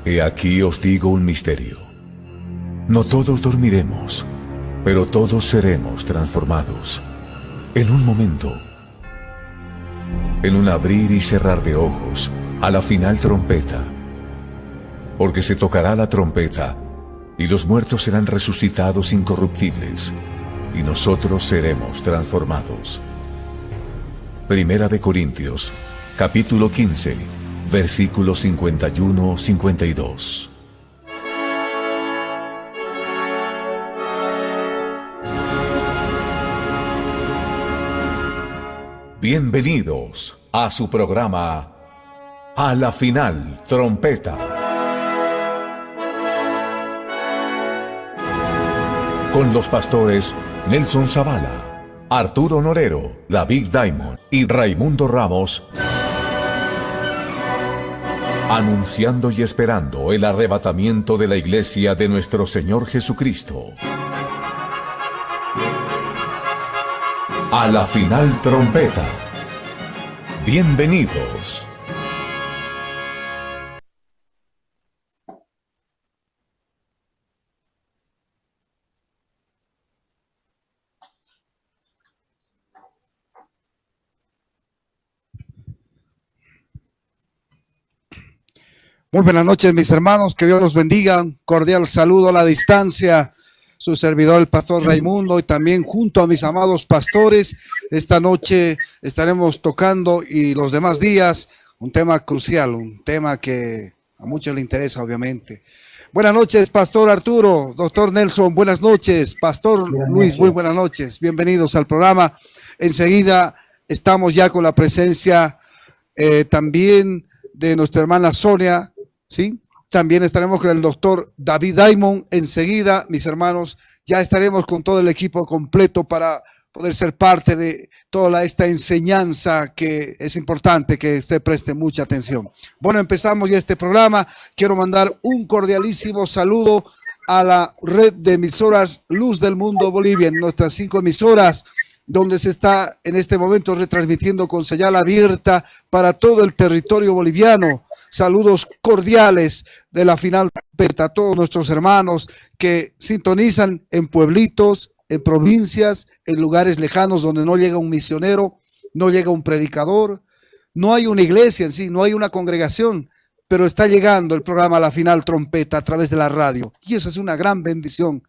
He aquí os digo un misterio. No todos dormiremos, pero todos seremos transformados. En un momento, en un abrir y cerrar de ojos, a la final trompeta. Porque se tocará la trompeta, y los muertos serán resucitados incorruptibles, y nosotros seremos transformados. Primera de Corintios, capítulo 15, versículos 51-52. Bienvenidos a su programa A la Final Trompeta. Con los pastores Nelson Zavala, Arturo Norero, David Diamond y Raimundo Ramos, anunciando y esperando el arrebatamiento de la iglesia de nuestro Señor Jesucristo. A la Final Trompeta. Bienvenidos. Muy buenas noches, mis hermanos, que Dios los bendiga. Un cordial saludo a la distancia. Su servidor, el pastor Raimundo, y también junto a mis amados pastores, esta noche estaremos tocando, y los demás días, un tema crucial, un tema que a muchos les interesa, obviamente. Buenas noches, pastor Arturo, doctor Nelson, buenas noches, pastor Luis, muy buenas noches, bienvenidos al programa. Enseguida estamos ya con la presencia también de nuestra hermana Sonia, ¿sí? También estaremos con el doctor David Diamond. Enseguida, mis hermanos, ya estaremos con todo el equipo completo para poder ser parte de toda esta enseñanza, que es importante que usted preste mucha atención. Bueno, empezamos ya este programa. Quiero mandar un cordialísimo saludo a la red de emisoras Luz del Mundo Bolivia, en nuestras 5 emisoras, donde se está en este momento retransmitiendo con señal abierta para todo el territorio boliviano. Saludos cordiales de la Final Trompeta a todos nuestros hermanos que sintonizan en pueblitos, en provincias, en lugares lejanos donde no llega un misionero, no llega un predicador, no hay una iglesia en sí, no hay una congregación, pero está llegando el programa La Final Trompeta a través de la radio. Y eso es una gran bendición.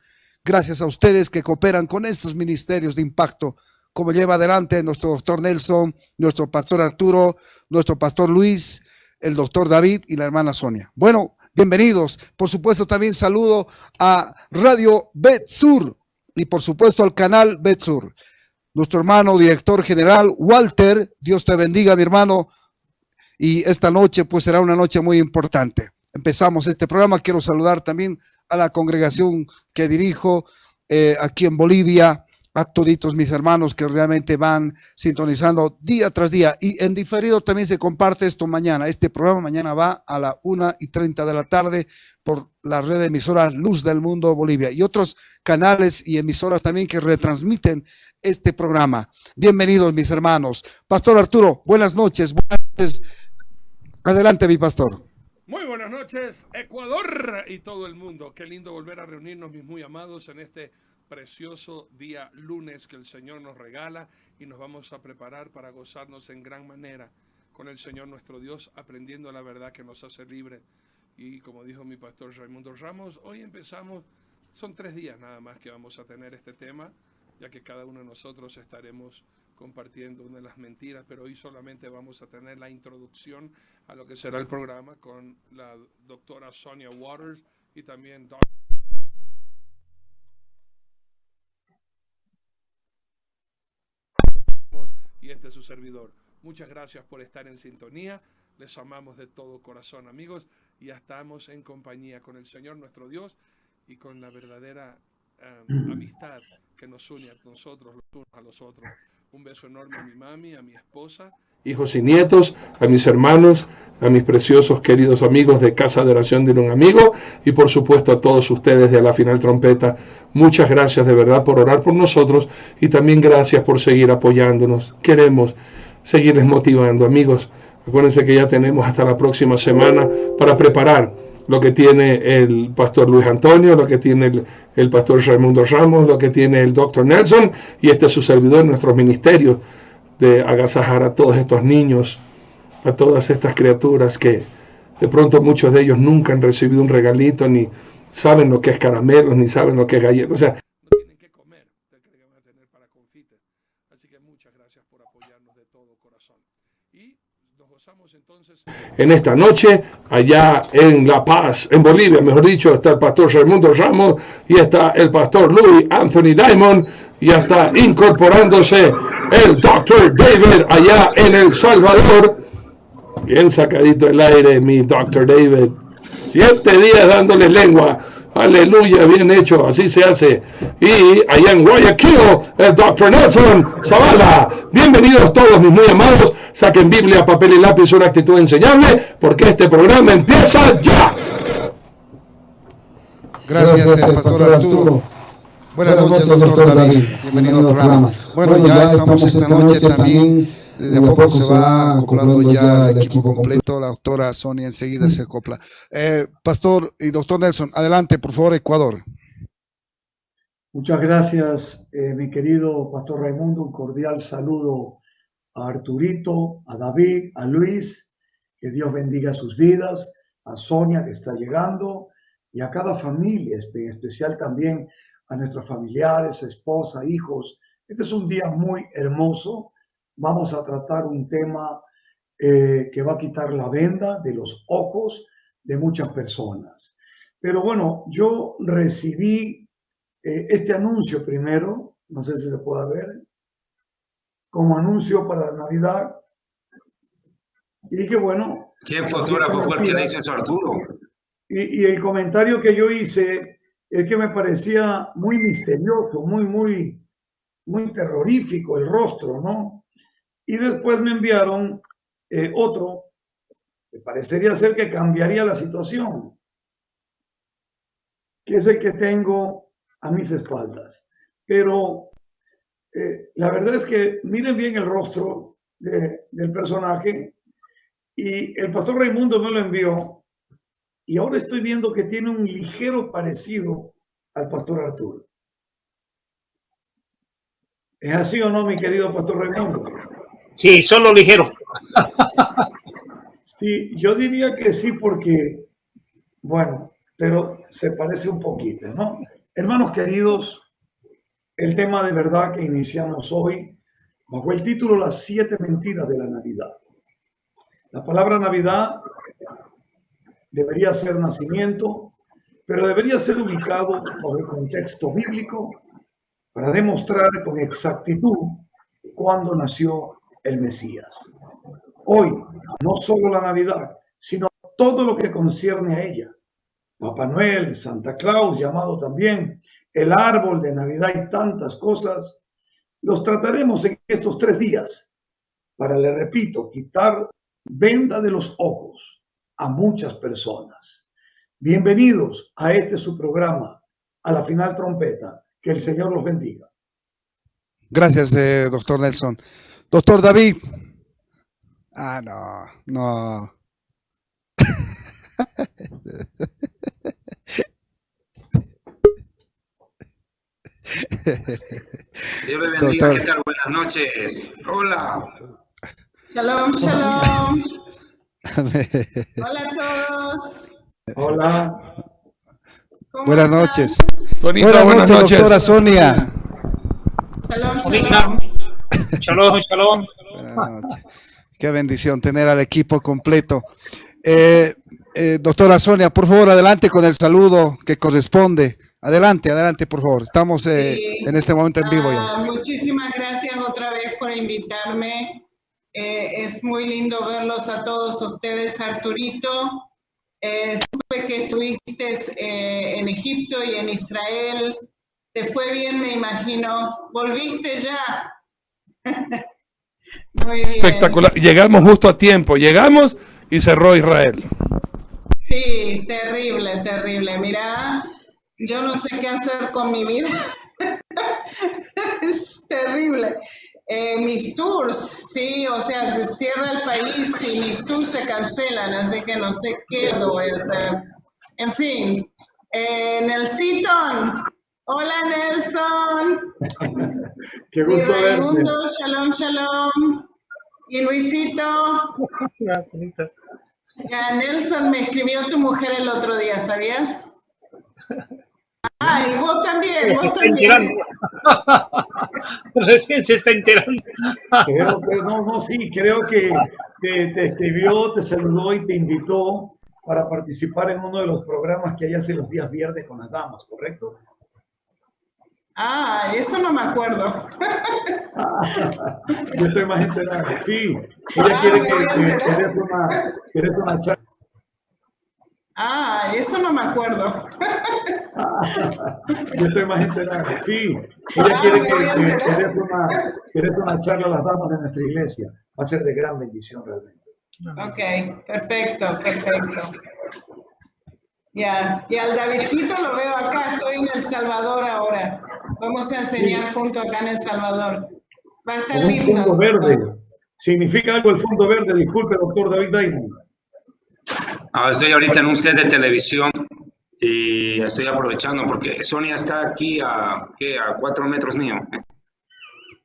Gracias a ustedes que cooperan con estos ministerios de impacto, como lleva adelante nuestro doctor Nelson, nuestro pastor Arturo, nuestro pastor Luis, el doctor David y la hermana Sonia. Bueno, bienvenidos. Por supuesto, también saludo a Radio Betsur y por supuesto al canal Betsur. Nuestro hermano director general Walter, Dios te bendiga, mi hermano. Y esta noche pues será una noche muy importante. Empezamos este programa. Quiero saludar también a la congregación que dirijo aquí en Bolivia, a toditos mis hermanos que realmente van sintonizando día tras día, y en diferido también se comparte esto mañana. Este programa mañana va a la 1:30 de la tarde por la red de emisoras Luz del Mundo Bolivia y otros canales y emisoras también que retransmiten este programa. Bienvenidos, mis hermanos. Pastor Arturo, buenas noches. Buenas noches. Adelante, mi pastor. Muy buenas noches, Ecuador y todo el mundo. Qué lindo volver a reunirnos, mis muy amados, en este precioso día lunes que el Señor nos regala, y nos vamos a preparar para gozarnos en gran manera con el Señor nuestro Dios, aprendiendo la verdad que nos hace libres. Y como dijo mi pastor Raimundo Ramos, hoy empezamos, son 3 días nada más que vamos a tener este tema, ya que cada uno de nosotros estaremos compartiendo una de las mentiras, pero hoy solamente vamos a tener la introducción a lo que será el programa con la doctora Sonia Waters y también y este es su servidor. Muchas gracias por estar en sintonía. Les amamos de todo corazón, amigos, y ya estamos en compañía con el Señor nuestro Dios y con la verdadera amistad que nos une a nosotros los unos a los otros. Un beso enorme a mi mami, a mi esposa, hijos y nietos, a mis hermanos, a mis preciosos queridos amigos de Casa de Oración de un Amigo, y por supuesto a todos ustedes de La Final Trompeta. Muchas gracias de verdad por orar por nosotros, y también gracias por seguir apoyándonos. Queremos seguirles motivando, amigos. Acuérdense que ya tenemos hasta la próxima semana para preparar lo que tiene el pastor Luis Antonio, lo que tiene el pastor Raimundo Ramos, lo que tiene el doctor Nelson, y este es su servidor en nuestros ministerios, de agasajar a todos estos niños, a todas estas criaturas que de pronto muchos de ellos nunca han recibido un regalito, ni saben lo que es caramelos, ni saben lo que es galletas. O sea, no tienen que comer, usted cree que van a tener para confites. Así que muchas gracias por apoyarnos de todo corazón. Y nos gozamos entonces en esta noche, allá en La Paz, en Bolivia, mejor dicho, está el pastor Raimundo Ramos y está el pastor Louis Anthony Diamond, y ya está incorporándose el Dr. David allá en El Salvador. Bien sacadito el aire, mi Dr. David. 7 días dándole lengua. Aleluya, bien hecho, así se hace. Y allá en Guayaquil, el Dr. Nelson Zavala. Bienvenidos todos, mis muy amados. Saquen Biblia, papel y lápiz, una actitud enseñable, porque este programa empieza ya. Gracias, pastor Arturo. Buenas noches, doctor David. Bienvenido al programa. Bueno, ya estamos esta noche también. De a poco se va acoplando ya el equipo completo. La doctora Sonia enseguida se acopla. Pastor y doctor Nelson, adelante, por favor, Ecuador. Muchas gracias, mi querido pastor Raimundo. Un cordial saludo a Arturito, a David, a Luis. Que Dios bendiga sus vidas. A Sonia, que está llegando. Y a cada familia, en especial también a nuestros familiares, esposa, hijos. Este es un día muy hermoso. Vamos a tratar un tema que va a quitar la venda de los ojos de muchas personas. Pero bueno, yo recibí este anuncio primero, no sé si se puede ver, como anuncio para Navidad. Y dije, bueno... ¿Quién fotógrafo fue el que le hizo eso, Arturo? Y el comentario que yo hice es que me parecía muy misterioso, muy terrorífico el rostro, ¿no? Y después me enviaron otro que parecería ser que cambiaría la situación, que es el que tengo a mis espaldas. Pero la verdad es que miren bien el rostro del personaje, y el pastor Raimundo me lo envió, y ahora estoy viendo que tiene un ligero parecido al pastor Arturo. ¿Es así o no, mi querido pastor Raimundo? Sí, solo ligero. Sí, yo diría que sí, porque, bueno, pero se parece un poquito, ¿no? Hermanos queridos, el tema de verdad que iniciamos hoy, bajo el título Las 7 mentiras de la Navidad. La palabra Navidad debería ser nacimiento, pero debería ser ubicado bajo el contexto bíblico para demostrar con exactitud cuándo nació el Mesías. Hoy, no solo la Navidad, sino todo lo que concierne a ella. Papá Noel, Santa Claus, llamado también el árbol de Navidad y tantas cosas, los trataremos en estos 3 días para, le repito, quitar venda de los ojos a muchas personas. Bienvenidos a este su programa, a la final trompeta. Que el Señor los bendiga. Gracias, doctor Nelson. Doctor David. No. Dios le bendiga. Doctor. ¿Qué tal? Buenas noches. Hola. Shalom, shalom. Hola a todos. Hola. Buenas noches. Tonita, buenas noches, doctora Sonia. Shalom, shalom. Shalom, shalom. Buenas noches. Qué bendición tener al equipo completo. Doctora Sonia, por favor, adelante con el saludo que corresponde. Adelante, por favor. Estamos sí. En este momento en vivo ya. Muchísimas gracias otra vez por invitarme. Es muy lindo verlos a todos ustedes, Arturito. Supe que estuviste en Egipto y en Israel. Te fue bien, me imagino. ¿Volviste ya? Muy bien. Espectacular. Llegamos justo a tiempo. Llegamos y cerró Israel. Sí, terrible, terrible. Mira, yo no sé qué hacer con mi vida. Es terrible. Mis tours, sí, o sea, se cierra el país y mis tours se cancelan, así que no sé qué lo voy a hacer. En fin, Nelsito. Hola, Nelson. Qué Y gusto verte. Raimundo, shalom, shalom. Y Luisito. Ya, Nelson, me escribió tu mujer el otro día, ¿sabías? Ah, y vos también, Se vos está también. enterando. Recién se está enterando. Creo que, no, sí, creo que te escribió, te saludó y te invitó para participar en uno de los programas que hay hace los días viernes con las damas, ¿correcto? Ah, eso no me acuerdo. Yo estoy más enterado. Sí, ella quiere que des una charla. Ah, eso no me acuerdo. Yo estoy más enterado. Sí, ella quiere que des una charla a las damas de nuestra iglesia. Va a ser de gran bendición realmente. Ok, perfecto, perfecto. Ya, y al Davidcito lo veo acá, estoy en El Salvador ahora. Vamos a enseñar juntos acá en El Salvador. Va a estar Con un lindo. fondo verde. ¿Significa algo el fondo verde? Disculpe, doctor David Diamond. Estoy ahorita en un set de televisión y estoy aprovechando porque Sonia está aquí a 4 metros mío.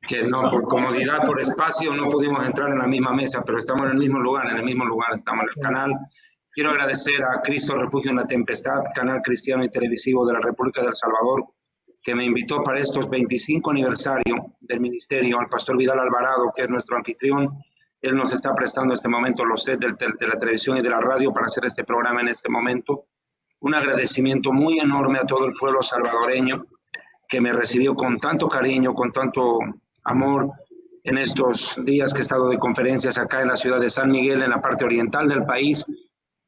Que no, por comodidad, por espacio, no pudimos entrar en la misma mesa, pero estamos en el mismo lugar, estamos en el canal. Quiero agradecer a Cristo Refugio en la Tempestad, canal cristiano y televisivo de la República de El Salvador, que me invitó para estos 25 aniversario del ministerio, al pastor Vidal Alvarado, que es nuestro anfitrión. Él nos está prestando en este momento los sets de la televisión y de la radio para hacer este programa en este momento. Un agradecimiento muy enorme a todo el pueblo salvadoreño que me recibió con tanto cariño, con tanto amor en estos días que he estado de conferencias acá en la ciudad de San Miguel, en la parte oriental del país.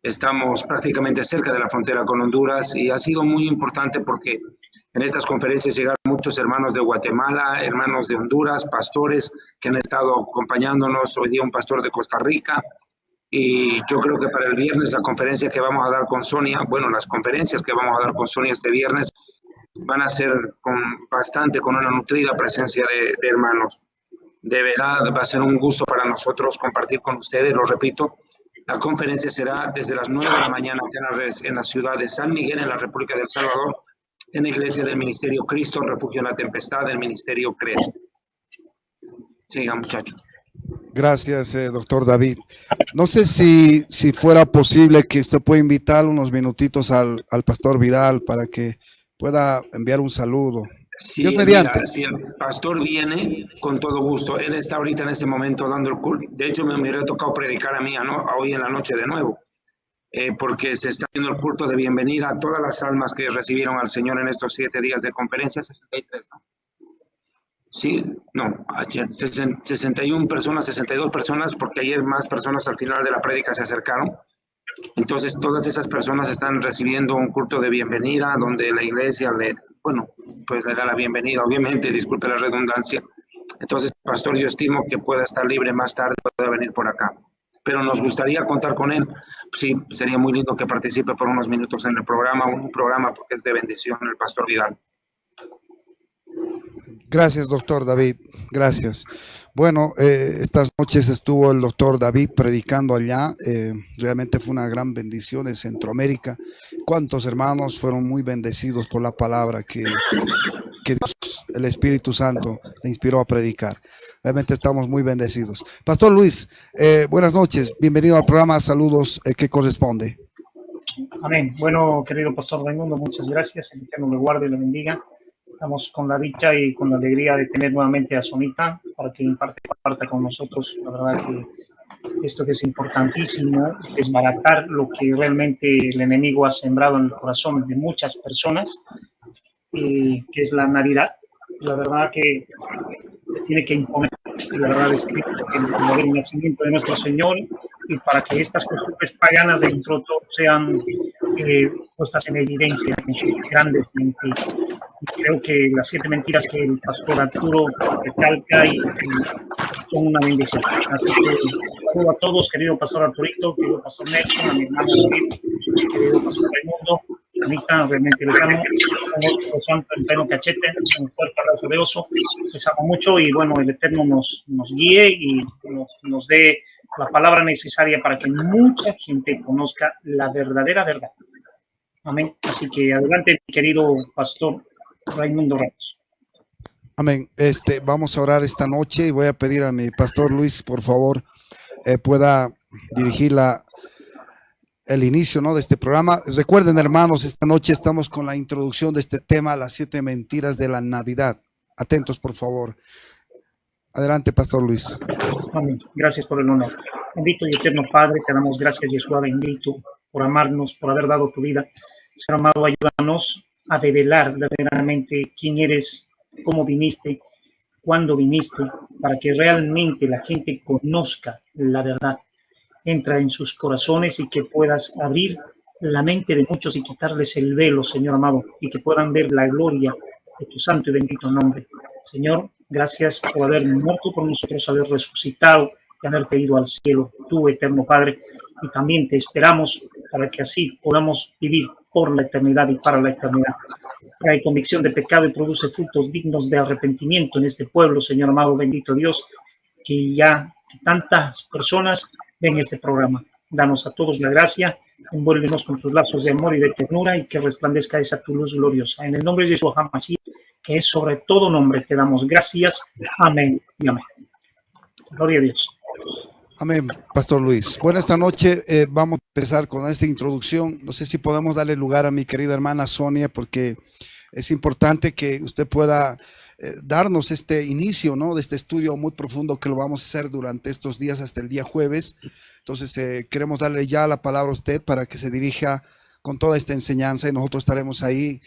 Estamos prácticamente cerca de la frontera con Honduras y ha sido muy importante porque en estas conferencias llegaron muchos hermanos de Guatemala, hermanos de Honduras, pastores que han estado acompañándonos, hoy día un pastor de Costa Rica, y yo creo que para el viernes la conferencia que vamos a dar con Sonia, bueno, las conferencias que vamos a dar con Sonia este viernes van a ser con una nutrida presencia de hermanos. De verdad va a ser un gusto para nosotros compartir con ustedes, lo repito. La conferencia será desde las 9 de la mañana en la ciudad de San Miguel, en la República de El Salvador, en la iglesia del Ministerio Cristo Refugio en la Tempestad, del Ministerio CRES. Siga, muchachos. Gracias, doctor David. No sé si fuera posible que usted pueda invitar unos minutitos al pastor Vidal para que pueda enviar un saludo. Sí, Dios mediante. Mira, si el pastor viene, con todo gusto. Él está ahorita en ese momento dando el culto. De hecho, me hubiera tocado predicar a mí hoy en la noche de nuevo, porque se está haciendo el culto de bienvenida a todas las almas que recibieron al Señor en estos 7 días de conferencia. 63, ¿no? Sí, no, 61 personas, 62 personas, porque ayer más personas al final de la prédica se acercaron. Entonces, todas esas personas están recibiendo un culto de bienvenida, donde la iglesia le da la bienvenida, obviamente, disculpe la redundancia. Entonces, pastor, yo estimo que pueda estar libre más tarde, pueda venir por acá. Pero nos gustaría contar con él. Sí, sería muy lindo que participe por unos minutos en el programa, un programa porque es de bendición el pastor Vidal. Gracias, doctor David. Gracias. Bueno, estas noches estuvo el doctor David predicando allá. Realmente fue una gran bendición en Centroamérica. Cuántos hermanos fueron muy bendecidos por la palabra que Dios, el Espíritu Santo, le inspiró a predicar. Realmente estamos muy bendecidos. Pastor Luis, buenas noches. Bienvenido al programa. Saludos que corresponde. Amén. Bueno, querido pastor Raimundo, muchas gracias. El Eterno le guarde y le bendiga. Estamos con la dicha y con la alegría de tener nuevamente a Sonita para que comparta con nosotros. La verdad que esto que es importantísimo, desbaratar lo que realmente el enemigo ha sembrado en el corazón de muchas personas, que es la Navidad. La verdad que se tiene que imponer, la verdad es que el nacimiento de nuestro Señor, y para que estas costumbres paganas de introto sean puestas en evidencia en sus grandes mentiras. Y creo que las 7 mentiras que el pastor Arturo recalca son una bendición. Así que saludo a todos, querido pastor Arturito, querido pastor Nelson, a mi hermano David, querido pastor Raimundo, Anita, realmente les amo, como santo en pleno cachete, un fuerte abrazo de oso, les amo mucho y bueno, el Eterno nos guíe y nos dé la palabra necesaria para que mucha gente conozca la verdadera verdad. Amén. Así que adelante, mi querido pastor Raimundo Ramos. Amén. Vamos a orar esta noche y voy a pedir a mi pastor Luis, por favor, pueda dirigir el inicio, ¿no?, de este programa. Recuerden, hermanos, esta noche estamos con la introducción de este tema, las 7 mentiras de la Navidad. Atentos, por favor. Adelante, pastor Luis. Amén. Gracias por el honor. Bendito y eterno Padre, te damos gracias, Yeshua bendito, por amarnos, por haber dado tu vida. Ser amado, ayúdanos a develar verdaderamente quién eres, cómo viniste, cuándo viniste, para que realmente la gente conozca la verdad. Entra en sus corazones y que puedas abrir la mente de muchos y quitarles el velo, Señor amado, y que puedan ver la gloria de tu santo y bendito nombre. Señor, gracias por haber muerto por nosotros, haber resucitado y haberte ido al cielo, tú, eterno Padre, y también te esperamos para que así podamos vivir por la eternidad y para la eternidad. Trae convicción de pecado y produce frutos dignos de arrepentimiento en este pueblo, Señor amado, bendito Dios, que tantas personas ven este programa. Danos a todos la gracia, envuélvenos con tus lazos de amor y de ternura y que resplandezca esa tu luz gloriosa. En el nombre de Yeshua HaMashiach, que es sobre todo nombre, te damos gracias. Amén y amén. Gloria a Dios. Amén, pastor Luis. Bueno, esta noche vamos a empezar con esta introducción. No sé si podemos darle lugar a mi querida hermana Sonia, porque es importante que usted pueda darnos este inicio, ¿no?, de este estudio muy profundo que lo vamos a hacer durante estos días hasta el día jueves. Entonces queremos darle ya la palabra a usted para que se dirija con toda esta enseñanza y nosotros estaremos ahí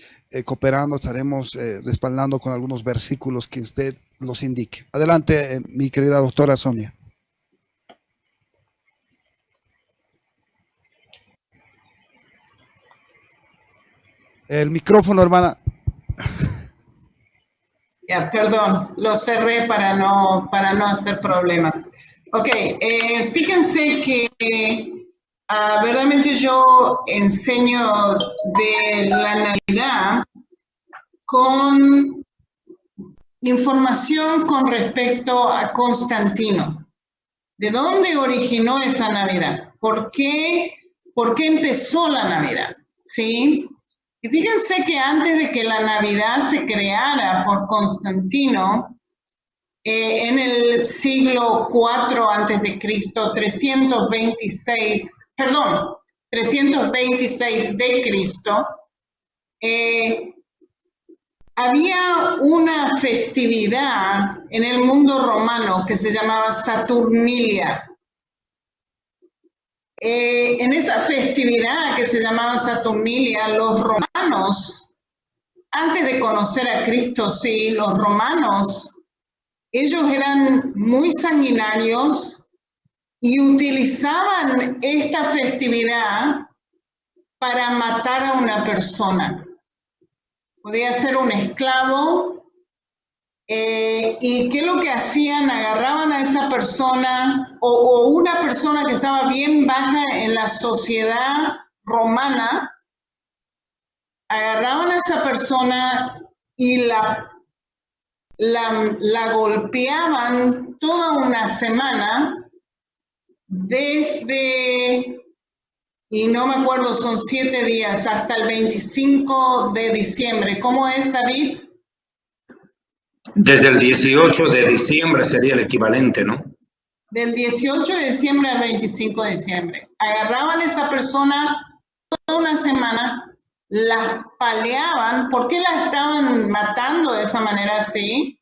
cooperando, estaremos respaldando con algunos versículos que usted los indique. Adelante, mi querida doctora Sonia. El micrófono, hermana. Ya, perdón, lo cerré para no hacer problemas. Ok, fíjense que verdaderamente yo enseño de la Navidad con información con respecto a Constantino. ¿De dónde originó esa Navidad? ¿Por qué empezó la Navidad? ¿Sí? Y fíjense que antes de que la Navidad se creara por Constantino, en el siglo IV antes de Cristo, 326 de Cristo, había una festividad en el mundo romano que se llamaba Saturnilia. En esa festividad que se llamaba Saturnilia, los romanos, antes de conocer a Cristo, sí, los romanos, ellos eran muy sanguinarios y utilizaban esta festividad para matar a una persona. Podía ser un esclavo. ¿Y qué es lo que hacían? Agarraban a esa persona o una persona que estaba bien baja en la sociedad romana, agarraban a esa persona y la golpeaban toda una semana desde, y no me acuerdo, son 7 días, hasta el 25 de diciembre. ¿Cómo es, David? Desde el 18 de diciembre sería el equivalente, ¿no? Del 18 de diciembre al 25 de diciembre. Agarraban a esa persona toda una semana, la paleaban. ¿Por qué la estaban matando de esa manera así?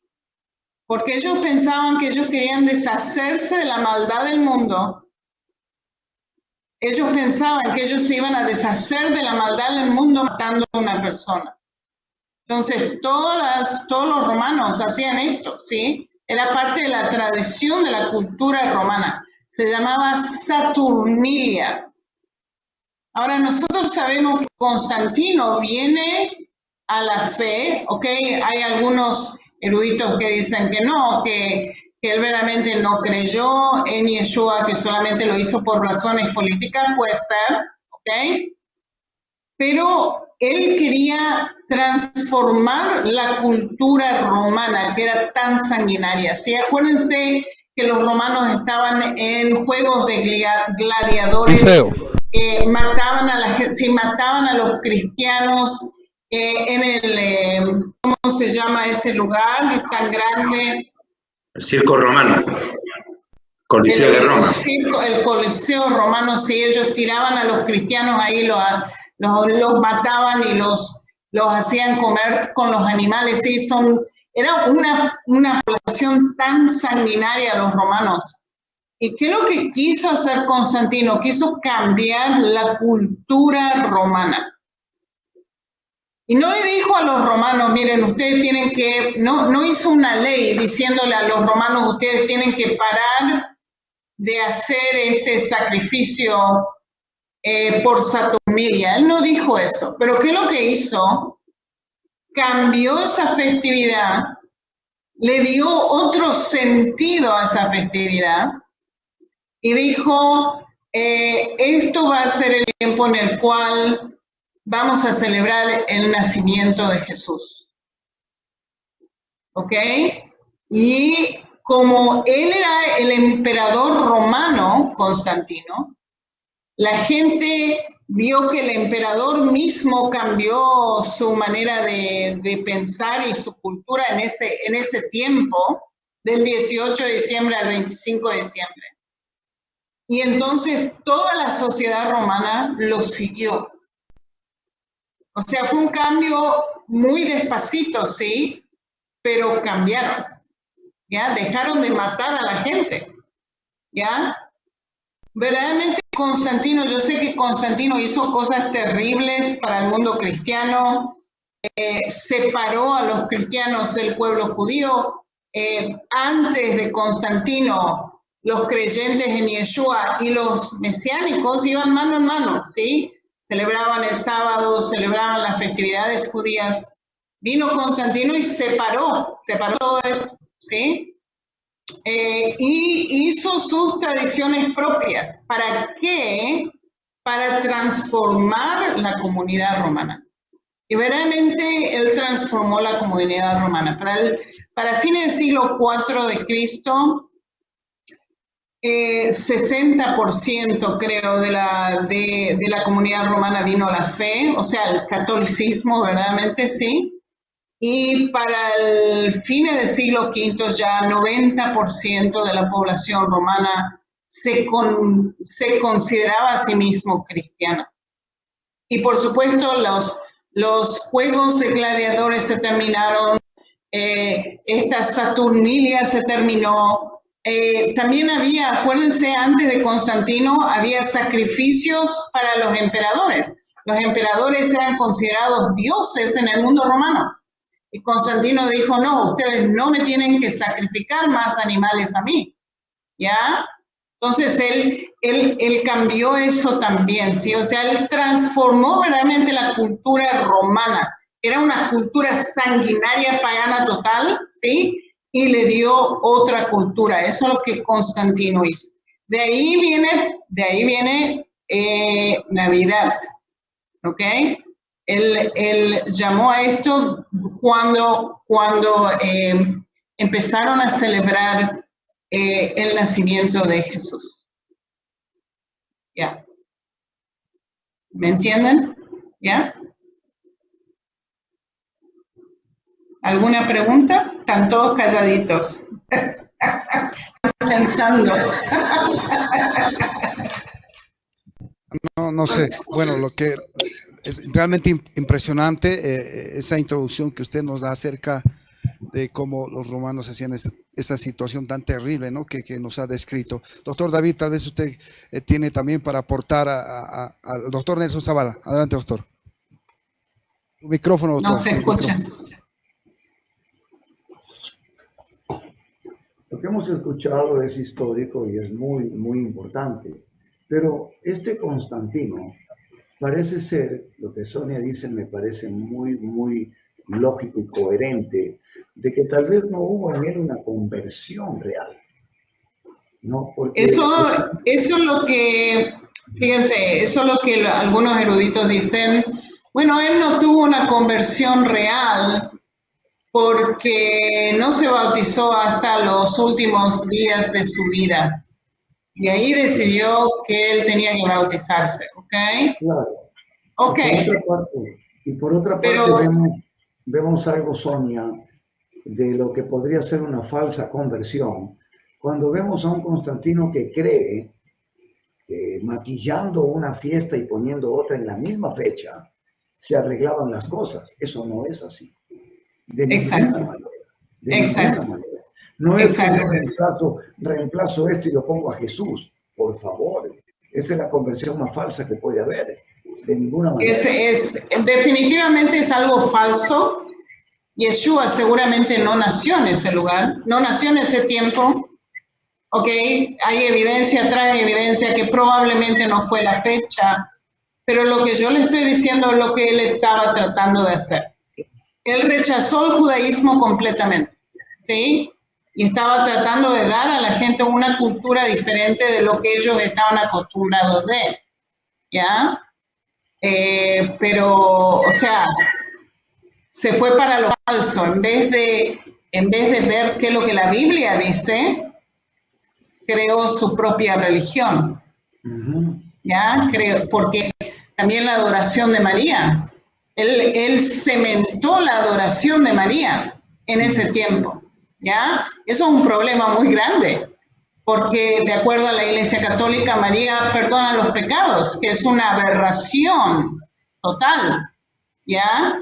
Porque ellos pensaban que ellos querían deshacerse de la maldad del mundo. Ellos pensaban que ellos se iban a deshacer de la maldad del mundo matando a una persona. Entonces, todos los romanos hacían esto, ¿sí? Era parte de la tradición de la cultura romana. Se llamaba Saturnilia. Ahora, nosotros sabemos que Constantino viene a la fe, ¿ok? Hay algunos eruditos que dicen que no, que él verdaderamente no creyó en Yeshua, que solamente lo hizo por razones políticas, puede ser, ¿ok? Pero él quería transformar la cultura romana, que era tan sanguinaria. ¿Sí? Acuérdense que los romanos estaban en juegos de gladiadores mataban a la gente, si mataban a los cristianos en el, ¿cómo se llama ese lugar tan grande? El circo romano, Coliseo de Roma. El Coliseo romano, sí, ellos tiraban a los cristianos ahí, los mataban y los hacían comer con los animales, sí, era una población tan sanguinaria los romanos. ¿Y qué es lo que quiso hacer Constantino? Quiso cambiar la cultura romana. Y no le dijo a los romanos, miren, ustedes tienen que, no hizo una ley diciéndole a los romanos, ustedes tienen que parar de hacer este sacrificio por Saturnilia. Él no dijo eso, pero ¿qué es lo que hizo? Cambió esa festividad, le dio otro sentido a esa festividad y dijo, esto va a ser el tiempo en el cual vamos a celebrar el nacimiento de Jesús. ¿Ok? Y como él era el emperador romano, Constantino, la gente vio que el emperador mismo cambió su manera de pensar y su cultura en ese tiempo, del 18 de diciembre al 25 de diciembre. Y entonces toda la sociedad romana lo siguió. O sea, fue un cambio muy despacito, sí, pero cambiaron, ¿ya? Dejaron de matar a la gente, ¿ya? Verdaderamente Constantino, yo sé que Constantino hizo cosas terribles para el mundo cristiano, separó a los cristianos del pueblo judío. Antes de Constantino, los creyentes en Yeshua y los mesiánicos iban mano en mano, ¿sí? Celebraban el sábado, celebraban las festividades judías. Vino Constantino y separó todo esto, ¿sí? Y hizo sus tradiciones propias. ¿Para qué? Para transformar la comunidad romana. Y verdaderamente él transformó la comunidad romana. Para fines del siglo IV de Cristo, 60% creo de la comunidad romana vino a la fe, o sea, el catolicismo verdaderamente sí. Y para el fines del siglo V ya 90% de la población romana se consideraba a sí mismo cristiana. Y por supuesto los juegos de gladiadores se terminaron, esta Saturnilia se terminó. También había, acuérdense, antes de Constantino había sacrificios para los emperadores. Los emperadores eran considerados dioses en el mundo romano. Y Constantino dijo, no, ustedes no me tienen que sacrificar más animales a mí, ¿ya? Entonces él cambió eso también, ¿sí? O sea, él transformó verdaderamente la cultura romana. Era una cultura sanguinaria, pagana total, ¿sí? Y le dio otra cultura. Eso es lo que Constantino hizo. De ahí viene Navidad, ¿ok? Él llamó a esto cuando empezaron a celebrar el nacimiento de Jesús. ¿Ya? ¿Me entienden? ¿Ya? ¿Alguna pregunta? Están todos calladitos. Pensando. No sé. Bueno, lo que es realmente impresionante esa introducción que usted nos da acerca de cómo los romanos hacían esa situación tan terrible, ¿no? que nos ha descrito. Doctor David, tal vez usted tiene también para aportar al doctor Nelson Zavala. Adelante, doctor. Un micrófono, doctor. No se escucha. Lo que hemos escuchado es histórico y es muy, muy importante. Pero este Constantino parece ser, lo que Sonia dice me parece muy, muy lógico y coherente, de que tal vez no hubo en él una conversión real. ¿No? Porque eso es lo que, fíjense, eso es lo que algunos eruditos dicen. Bueno, él no tuvo una conversión real porque no se bautizó hasta los últimos días de su vida. Y ahí decidió que él tenía que bautizarse, ¿ok? ¿Ok? Claro. Ok. Y por otra parte Pero- vemos algo, Sonia, de lo que podría ser una falsa conversión. Cuando vemos a un Constantino que cree que maquillando una fiesta y poniendo otra en la misma fecha, se arreglaban las cosas. Eso no es así. De Exacto. ninguna manera. De Exacto. ninguna manera. No es que Exacto. yo reemplazo esto y lo pongo a Jesús. Por favor. Esa es la conversión más falsa que puede haber. De ninguna manera. Definitivamente es algo falso. Yeshua seguramente no nació en ese lugar, no nació en ese tiempo. Ok, hay evidencia, trae evidencia que probablemente no fue la fecha, pero lo que yo le estoy diciendo es lo que él estaba tratando de hacer. Él rechazó el judaísmo completamente, ¿sí? Y estaba tratando de dar a la gente una cultura diferente de lo que ellos estaban acostumbrados de, ¿ya? Pero, o sea, se fue para lo falso, en vez de ver qué es lo que la Biblia dice, creó su propia religión, ¿ya? Porque también la adoración de María, él cementó la adoración de María en ese tiempo, ¿ya? Eso es un problema muy grande, porque de acuerdo a la Iglesia Católica, María perdona los pecados, que es una aberración total, ¿ya?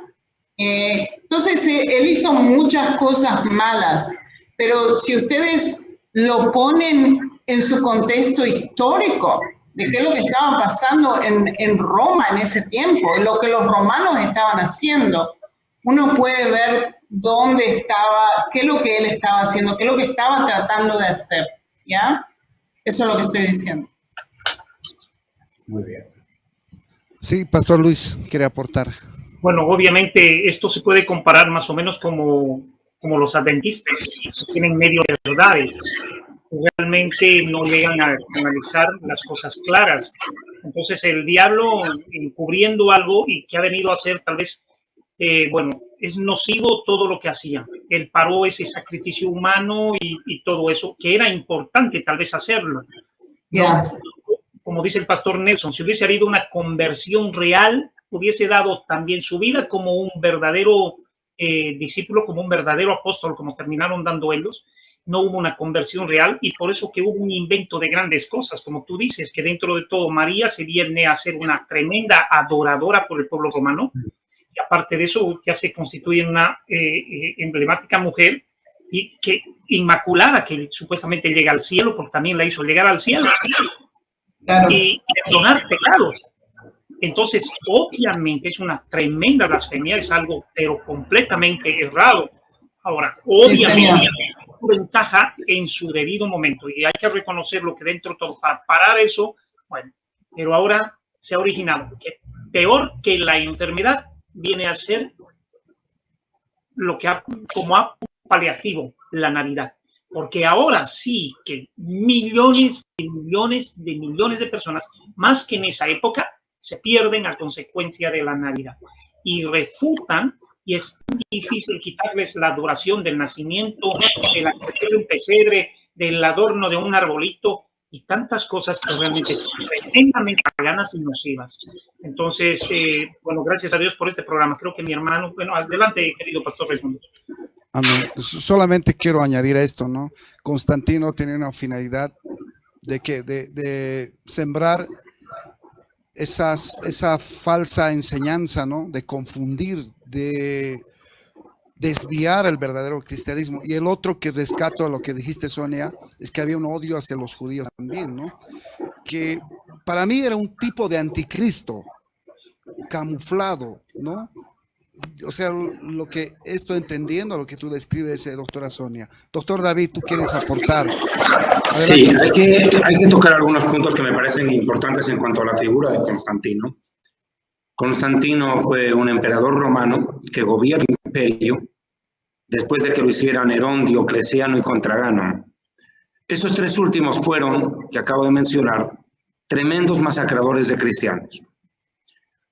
Entonces, él hizo muchas cosas malas, pero si ustedes lo ponen en su contexto histórico, de qué es lo que estaba pasando en Roma en ese tiempo, lo que los romanos estaban haciendo, uno puede ver dónde estaba, qué es lo que él estaba haciendo, qué es lo que estaba tratando de hacer, ¿ya? Eso es lo que estoy diciendo. Muy bien. Sí, Pastor Luis, quiere aportar. Bueno, obviamente esto se puede comparar más o menos como los adventistas, que tienen medio verdades, realmente no llegan a analizar las cosas claras. Entonces el diablo encubriendo algo y que ha venido a hacer tal vez, bueno, es nocivo todo lo que hacía. Él paró ese sacrificio humano y todo eso, que era importante tal vez hacerlo. Yeah. No, como dice el pastor Nelson, si hubiese habido una conversión real, hubiese dado también su vida como un verdadero discípulo, como un verdadero apóstol, como terminaron dando ellos. No hubo una conversión real y por eso que hubo un invento de grandes cosas, como tú dices, que dentro de todo María se viene a ser una tremenda adoradora por el pueblo romano y aparte de eso ya se constituye en una emblemática mujer y que inmaculada, que supuestamente llega al cielo, porque también la hizo llegar al cielo Claro. y perdonar pecados. Entonces, obviamente es una tremenda blasfemia, es algo pero completamente errado. Ahora, obviamente, su ventaja en su debido momento y hay que reconocerlo que dentro de todo, para parar eso, bueno, pero ahora se ha originado que peor que la enfermedad viene a ser lo que como paliativo, la Navidad. Porque ahora sí que millones y millones de personas, más que en esa época, se pierden a consecuencia de la Navidad y refutan, y es difícil quitarles la adoración del nacimiento, de la creación de un pesebre, del adorno de un arbolito y tantas cosas que realmente son tremendamente paganas y nocivas. Entonces, bueno, gracias a Dios por este programa. Creo que mi hermano, bueno, adelante, querido pastor Raimundo. Amén. Solamente quiero añadir a esto, ¿no? Constantino tenía una finalidad de sembrar esa falsa enseñanza, ¿no? De confundir, de desviar el verdadero cristianismo. Y el otro que rescato a lo que dijiste, Sonia, es que había un odio hacia los judíos también, ¿no? Que para mí era un tipo de anticristo camuflado, ¿no? O sea, lo que estoy entendiendo, lo que tú describes, doctora Sonia. Doctor David, ¿tú quieres aportar? Adelante. Sí, hay que tocar algunos puntos que me parecen importantes en cuanto a la figura de Constantino. Constantino fue un emperador romano que gobierna el imperio después de que lo hiciera Nerón, Diocleciano y Contragano. Esos tres últimos fueron, que acabo de mencionar, tremendos masacradores de cristianos.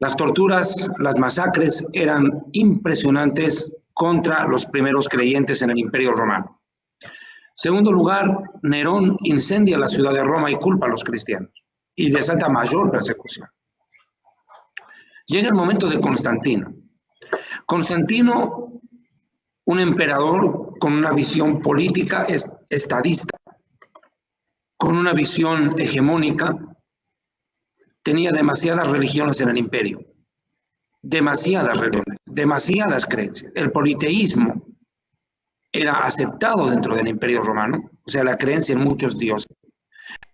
Las torturas, las masacres eran impresionantes contra los primeros creyentes en el Imperio Romano. Segundo lugar, Nerón incendia la ciudad de Roma y culpa a los cristianos y desata mayor persecución. Llega el momento de Constantino. Constantino, un emperador con una visión política estadista, con una visión hegemónica, tenía demasiadas religiones en el imperio, demasiadas religiones, demasiadas creencias. El politeísmo era aceptado dentro del imperio romano, o sea, la creencia en muchos dioses,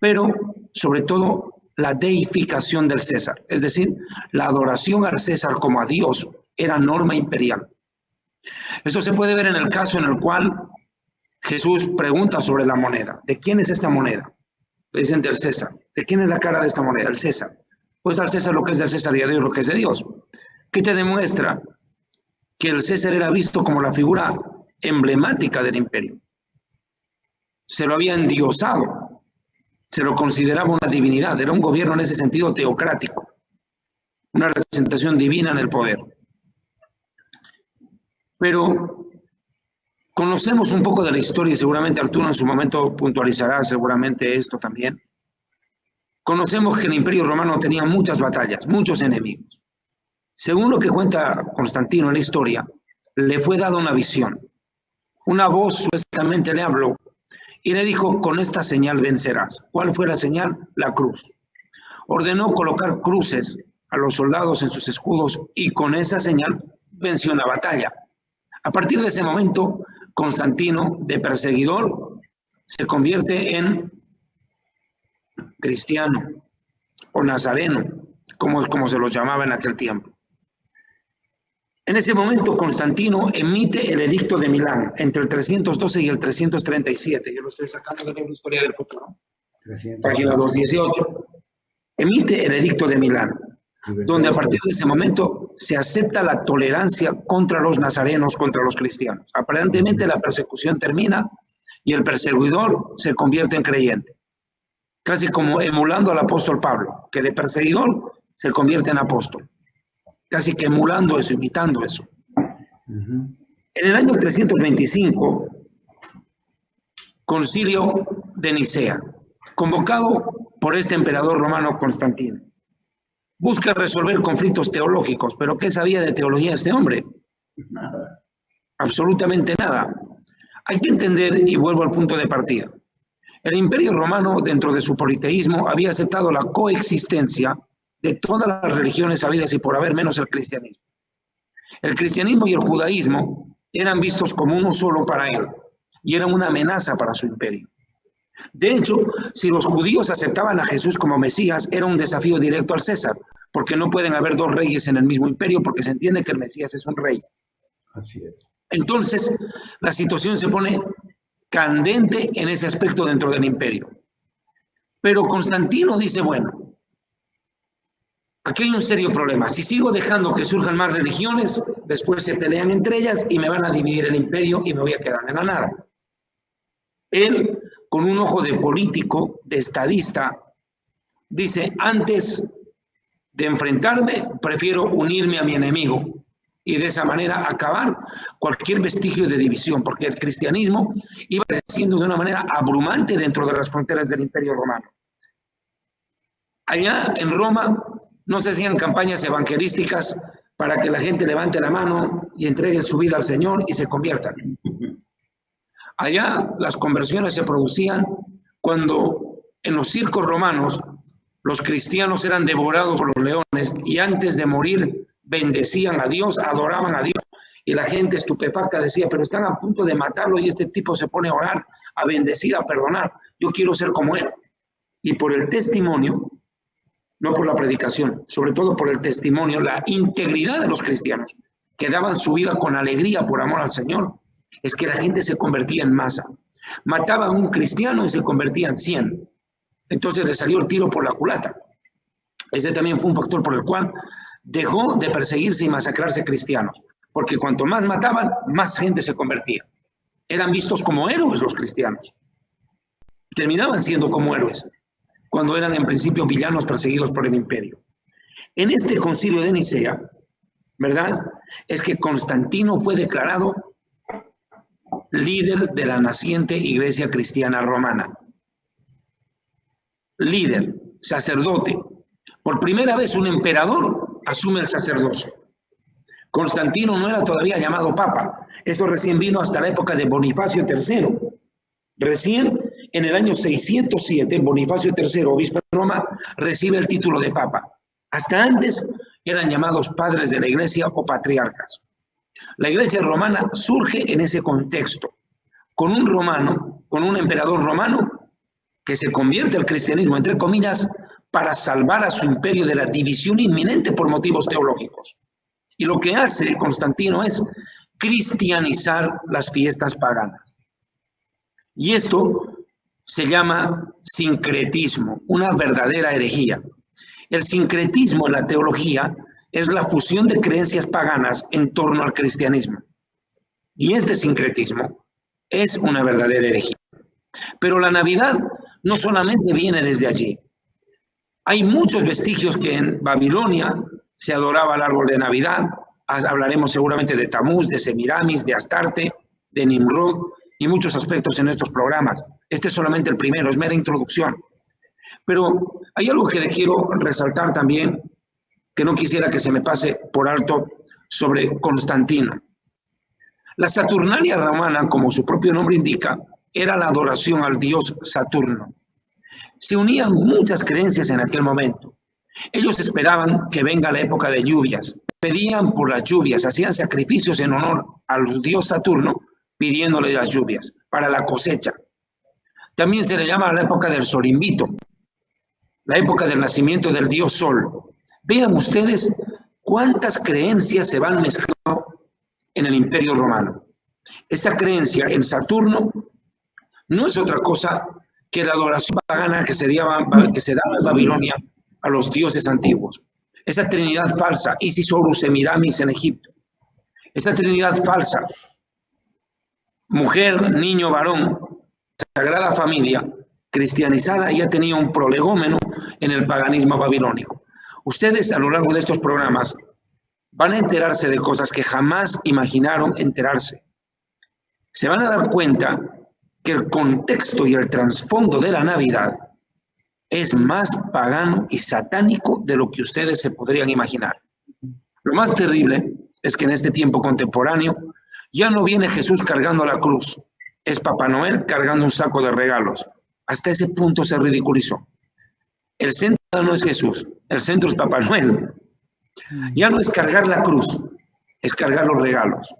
pero sobre todo la deificación del César, es decir, la adoración al César como a Dios era norma imperial. Eso se puede ver en el caso en el cual Jesús pregunta sobre la moneda. ¿De quién es esta moneda? Le dicen del César. ¿De quién es la cara de esta moneda? El César. Pues al César lo que es del César y a Dios lo que es de Dios. ¿Qué te demuestra? Que el César era visto como la figura emblemática del imperio. Se lo había endiosado, se lo consideraba una divinidad, era un gobierno en ese sentido teocrático, una representación divina en el poder. Pero conocemos un poco de la historia y seguramente Arturo en su momento puntualizará seguramente esto también. Conocemos que el Imperio Romano tenía muchas batallas, muchos enemigos. Según lo que cuenta Constantino en la historia, le fue dada una visión. Una voz supuestamente le habló y le dijo, con esta señal vencerás. ¿Cuál fue la señal? La cruz. Ordenó colocar cruces a los soldados en sus escudos y con esa señal venció una batalla. A partir de ese momento, Constantino, de perseguidor, se convierte en cristiano o nazareno, como se los llamaba en aquel tiempo. En ese momento, Constantino emite el Edicto de Milán entre el 312 y el 337. Yo lo estoy sacando del libro Historia del Futuro, página 218. Emite el Edicto de Milán, donde a partir de ese momento se acepta la tolerancia contra los nazarenos, contra los cristianos. Aparentemente la persecución termina y el perseguidor se convierte en creyente, casi como emulando al apóstol Pablo, que de perseguidor se convierte en apóstol, casi que emulando eso, imitando eso. En el año 325, Concilio de Nicea, convocado por este emperador romano Constantino. Busca resolver conflictos teológicos, pero ¿qué sabía de teología este hombre? Nada. Absolutamente nada. Hay que entender, y vuelvo al punto de partida, el Imperio Romano, dentro de su politeísmo, había aceptado la coexistencia de todas las religiones habidas y por haber, menos el cristianismo. El cristianismo y el judaísmo eran vistos como uno solo para él, y eran una amenaza para su imperio. De hecho, si los judíos aceptaban a Jesús como Mesías, era un desafío directo al César, porque no pueden haber dos reyes en el mismo imperio, porque se entiende que el Mesías es un rey. Así es. Entonces, la situación se pone candente en ese aspecto dentro del imperio. Pero Constantino dice, bueno, aquí hay un serio problema. Si sigo dejando que surjan más religiones, después se pelean entre ellas y me van a dividir el imperio y me voy a quedar en la nada. Él, con un ojo de político, de estadista, dice, antes de enfrentarme, prefiero unirme a mi enemigo y de esa manera acabar cualquier vestigio de división, porque el cristianismo iba creciendo de una manera abrumante dentro de las fronteras del Imperio Romano. Allá en Roma no se hacían campañas evangelísticas para que la gente levante la mano y entregue su vida al Señor y se conviertan. Allá las conversiones se producían cuando en los circos romanos los cristianos eran devorados por los leones y antes de morir bendecían a Dios, adoraban a Dios y la gente estupefacta decía, pero están a punto de matarlo y este tipo se pone a orar, a bendecir, a perdonar. Yo quiero ser como él. Y por el testimonio, no por la predicación, sobre todo por el testimonio, la integridad de los cristianos que daban su vida con alegría por amor al Señor, es que la gente se convertía en masa. Mataban a un cristiano y se convertían 100. Entonces le salió el tiro por la culata. Ese también fue un factor por el cual dejó de perseguirse y masacrarse cristianos, porque cuanto más mataban, más gente se convertía. Eran vistos como héroes los cristianos. Terminaban siendo como héroes, cuando eran en principio villanos perseguidos por el imperio. En este concilio de Nicea, ¿verdad? Es que Constantino fue declarado líder de la naciente iglesia cristiana romana. Líder, sacerdote. Por primera vez un emperador asume el sacerdocio. Constantino no era todavía llamado papa. Eso recién vino hasta la época de Bonifacio III. Recién en el año 607, Bonifacio III, obispo de Roma, recibe el título de papa. Hasta antes eran llamados padres de la iglesia o patriarcas. La iglesia romana surge en ese contexto, con un romano, con un emperador romano que se convierte al cristianismo, entre comillas, para salvar a su imperio de la división inminente por motivos teológicos. Y lo que hace Constantino es cristianizar las fiestas paganas. Y esto se llama sincretismo, una verdadera herejía. El sincretismo en la teología es la fusión de creencias paganas en torno al cristianismo. Y este sincretismo es una verdadera herejía. Pero la Navidad no solamente viene desde allí. Hay muchos vestigios que en Babilonia se adoraba el árbol de Navidad. Hablaremos seguramente de Tamuz, de Semiramis, de Astarte, de Nimrod y muchos aspectos en estos programas. Este es solamente el primero, es mera introducción. Pero hay algo que le quiero resaltar también, que no quisiera que se me pase por alto, sobre Constantino. La Saturnalia romana, como su propio nombre indica, era la adoración al dios Saturno. Se unían muchas creencias en aquel momento. Ellos esperaban que venga la época de lluvias, pedían por las lluvias, hacían sacrificios en honor al dios Saturno, pidiéndole las lluvias para la cosecha. También se le llama la época del Solimbito, la época del nacimiento del dios Sol. Vean ustedes cuántas creencias se van mezclando en el Imperio Romano. Esta creencia en Saturno no es otra cosa que la adoración pagana que se daba en Babilonia a los dioses antiguos. Esa trinidad falsa, Isis, Horus, Semiramis en Egipto. Esa trinidad falsa, mujer, niño, varón, sagrada familia, cristianizada, ya tenía un prolegómeno en el paganismo babilónico. Ustedes a lo largo de estos programas van a enterarse de cosas que jamás imaginaron enterarse. Se van a dar cuenta que el contexto y el trasfondo de la Navidad es más pagano y satánico de lo que ustedes se podrían imaginar. Lo más terrible es que en este tiempo contemporáneo ya no viene Jesús cargando la cruz, es Papá Noel cargando un saco de regalos. Hasta ese punto se ridiculizó. El centro no es Jesús, el centro es Papá Noel. Ya no es cargar la cruz, es cargar los regalos.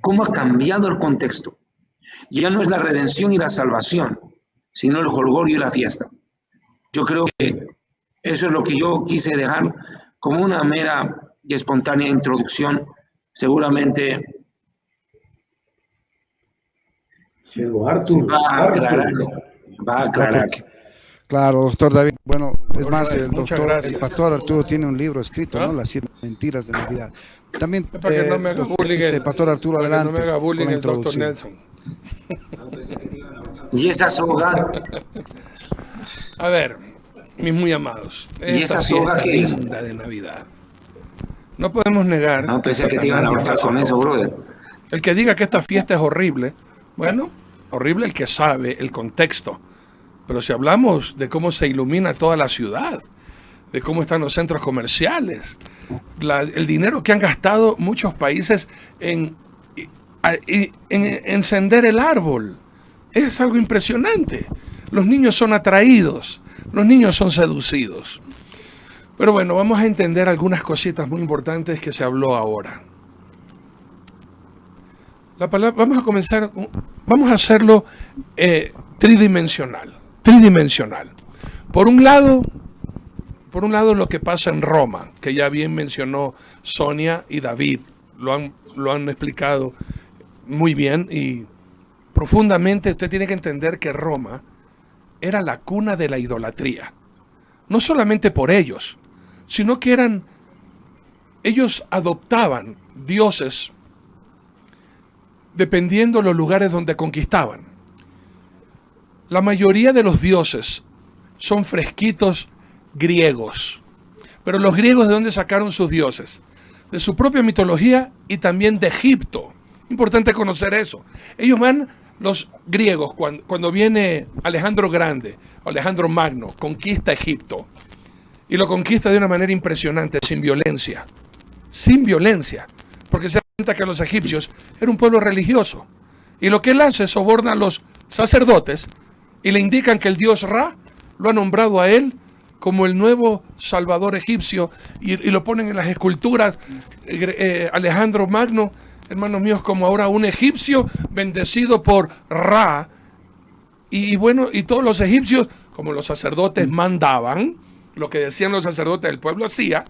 ¿Cómo ha cambiado el contexto? Ya no es la redención y la salvación, sino el jolgorio y la fiesta. Yo creo que eso es lo que yo quise dejar como una mera y espontánea introducción. Seguramente Arturo, va a aclarar. Claro, doctor David. Bueno, es más, David, el pastor Arturo tiene un libro escrito, ¿no? Las 7 mentiras de Navidad. También, para que no me haga bullying pastor Arturo, adelante. No me haga bullying con la el doctor introducción. Nelson. Y esa soga, A ver, mis muy amados. ¿Y esa soga qué es? Linda de Navidad. No podemos negar. no pensé que te iban a ahorcar con eso, brother. El que diga que esta fiesta es horrible, bueno, horrible el que sabe el contexto. Pero si hablamos de cómo se ilumina toda la ciudad, de cómo están los centros comerciales, el dinero que han gastado muchos países en encender el árbol, es algo impresionante. Los niños son atraídos, los niños son seducidos. Pero bueno, vamos a entender algunas cositas muy importantes que se habló ahora. Vamos a hacerlo tridimensional. Por un lado lo que pasa en Roma, que ya bien mencionó Sonia y David, lo han explicado muy bien y profundamente. Usted tiene que entender que Roma era la cuna de la idolatría, no solamente por ellos, sino que ellos adoptaban dioses dependiendo los lugares donde conquistaban. La mayoría de los dioses son fresquitos griegos. Pero los griegos, ¿de dónde sacaron sus dioses? De su propia mitología y también de Egipto. Importante conocer eso. Los griegos, cuando viene Alejandro Grande, Alejandro Magno, conquista Egipto. Y lo conquista de una manera impresionante, sin violencia. Sin violencia. Porque se da cuenta que los egipcios eran un pueblo religioso. Y lo que él hace es soborna a los sacerdotes y le indican que el dios Ra lo ha nombrado a él como el nuevo salvador egipcio y lo ponen en las esculturas. Alejandro Magno, hermanos míos, como ahora un egipcio bendecido por Ra. Y bueno, y todos los egipcios, como los sacerdotes mandaban, lo que decían los sacerdotes del pueblo hacía,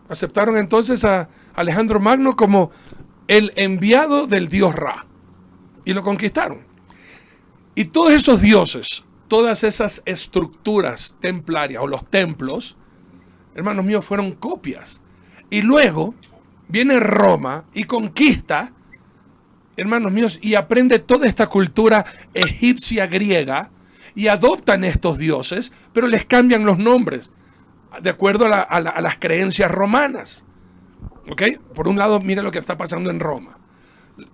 aceptaron entonces a Alejandro Magno como el enviado del dios Ra y lo conquistaron. Y todos esos dioses, todas esas estructuras templarias o los templos, hermanos míos, fueron copias. Y luego viene Roma y conquista, hermanos míos, y aprende toda esta cultura egipcia griega y adoptan estos dioses, pero les cambian los nombres de acuerdo a las creencias romanas. ¿Ok? Por un lado, mira lo que está pasando en Roma.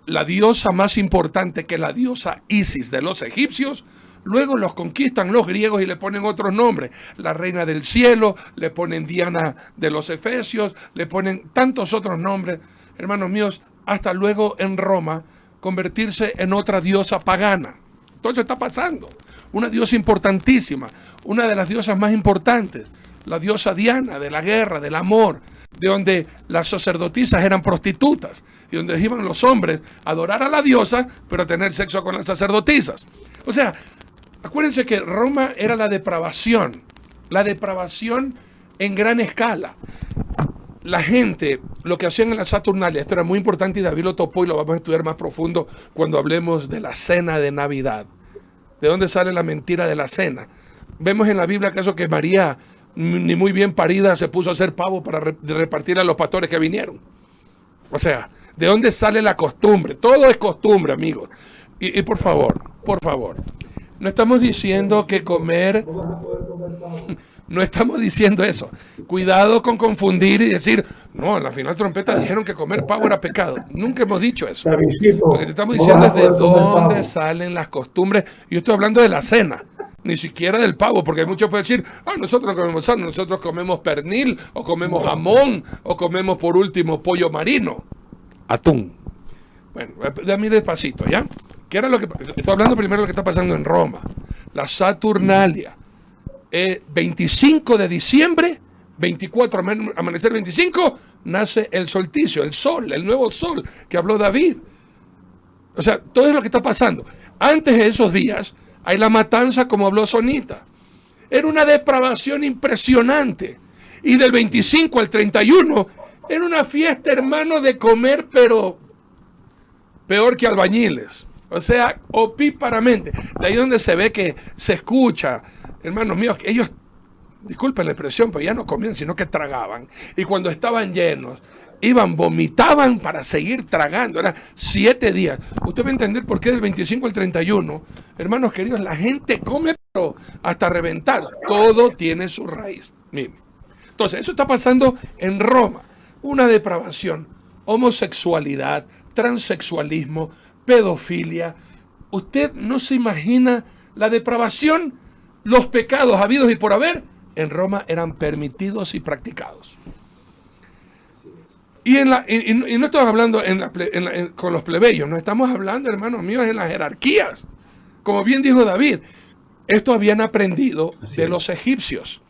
La diosa más importante, que la diosa Isis de los egipcios, luego los conquistan los griegos y le ponen otros nombres. La reina del cielo, le ponen Diana de los efesios, le ponen tantos otros nombres, hermanos míos, hasta luego en Roma convertirse en otra diosa pagana. Entonces está pasando. Una diosa importantísima, una de las diosas más importantes, la diosa Diana, de la guerra, del amor, de donde las sacerdotisas eran prostitutas y donde iban los hombres a adorar a la diosa, pero a tener sexo con las sacerdotisas. O sea, acuérdense que Roma era la depravación en gran escala. La gente, lo que hacían en la Saturnalia, esto era muy importante y David lo topó y lo vamos a estudiar más profundo cuando hablemos de la cena de Navidad. ¿De dónde sale la mentira de la cena? Vemos en la Biblia acaso que María, ni muy bien parida, se puso a hacer pavo para repartir a los pastores que vinieron. O sea, ¿de dónde sale la costumbre? Todo es costumbre, amigos. Y por favor, no estamos diciendo que comer... No estamos diciendo eso. Cuidado con confundir y decir, no, en la final trompeta dijeron que comer pavo era pecado. Nunca hemos dicho eso. Lo que te estamos diciendo es de dónde salen las costumbres. Yo estoy hablando de la cena, ni siquiera del pavo, porque hay muchos que pueden decir, nosotros no comemos sano, nosotros comemos pernil, o comemos jamón, o comemos por último pollo marino, atún. Bueno, dame despacito, ¿ya? ¿Qué era lo que estoy hablando primero de lo que está pasando en Roma? La Saturnalia. 25 de diciembre, 24, amanecer 25, nace el solsticio, el sol, el nuevo sol que habló David. O sea, todo es lo que está pasando. Antes de esos días, hay la matanza como habló Sonita. Era una depravación impresionante. Y del 25 al 31, era una fiesta, hermano, de comer, pero peor que albañiles. O sea, opíparamente. De ahí donde se ve que se escucha, hermanos míos, ellos, disculpen la expresión, pero ya no comían, sino que tragaban. Y cuando estaban llenos, vomitaban para seguir tragando. Eran 7 días. Usted va a entender por qué del 25 al 31, hermanos queridos, la gente come, pero hasta reventar. Todo tiene su raíz. Miren. Entonces, eso está pasando en Roma. Una depravación, homosexualidad, transexualismo, pedofilia. Usted no se imagina la depravación. Los pecados habidos y por haber en Roma eran permitidos y practicados. Y no estamos hablando con los plebeyos, no estamos hablando, hermanos míos, en las jerarquías. Como bien dijo David, esto habían aprendido de los egipcios.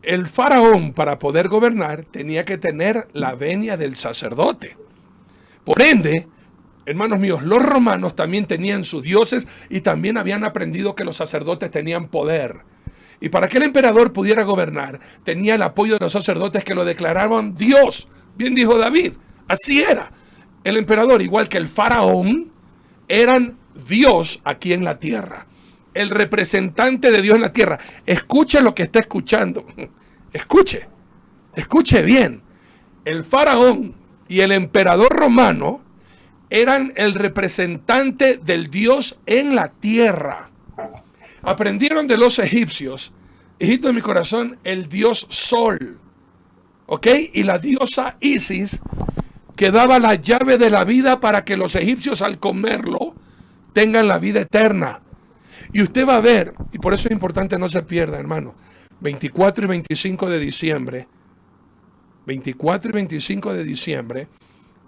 El faraón, para poder gobernar, tenía que tener la venia del sacerdote. Por ende, hermanos míos, los romanos también tenían sus dioses y también habían aprendido que los sacerdotes tenían poder. Y para que el emperador pudiera gobernar, tenía el apoyo de los sacerdotes que lo declaraban Dios. Bien dijo David, así era. El emperador, igual que el faraón, eran Dios aquí en la tierra. El representante de Dios en la tierra. Escuche lo que está escuchando. Escuche bien. El faraón y el emperador romano eran el representante del Dios en la tierra. Aprendieron de los egipcios, hijito de mi corazón, el dios Sol, ¿ok? Y la diosa Isis, que daba la llave de la vida para que los egipcios al comerlo tengan la vida eterna. Y usted va a ver, y por eso es importante no se pierda, hermano, 24 y 25 de diciembre, 24 y 25 de diciembre,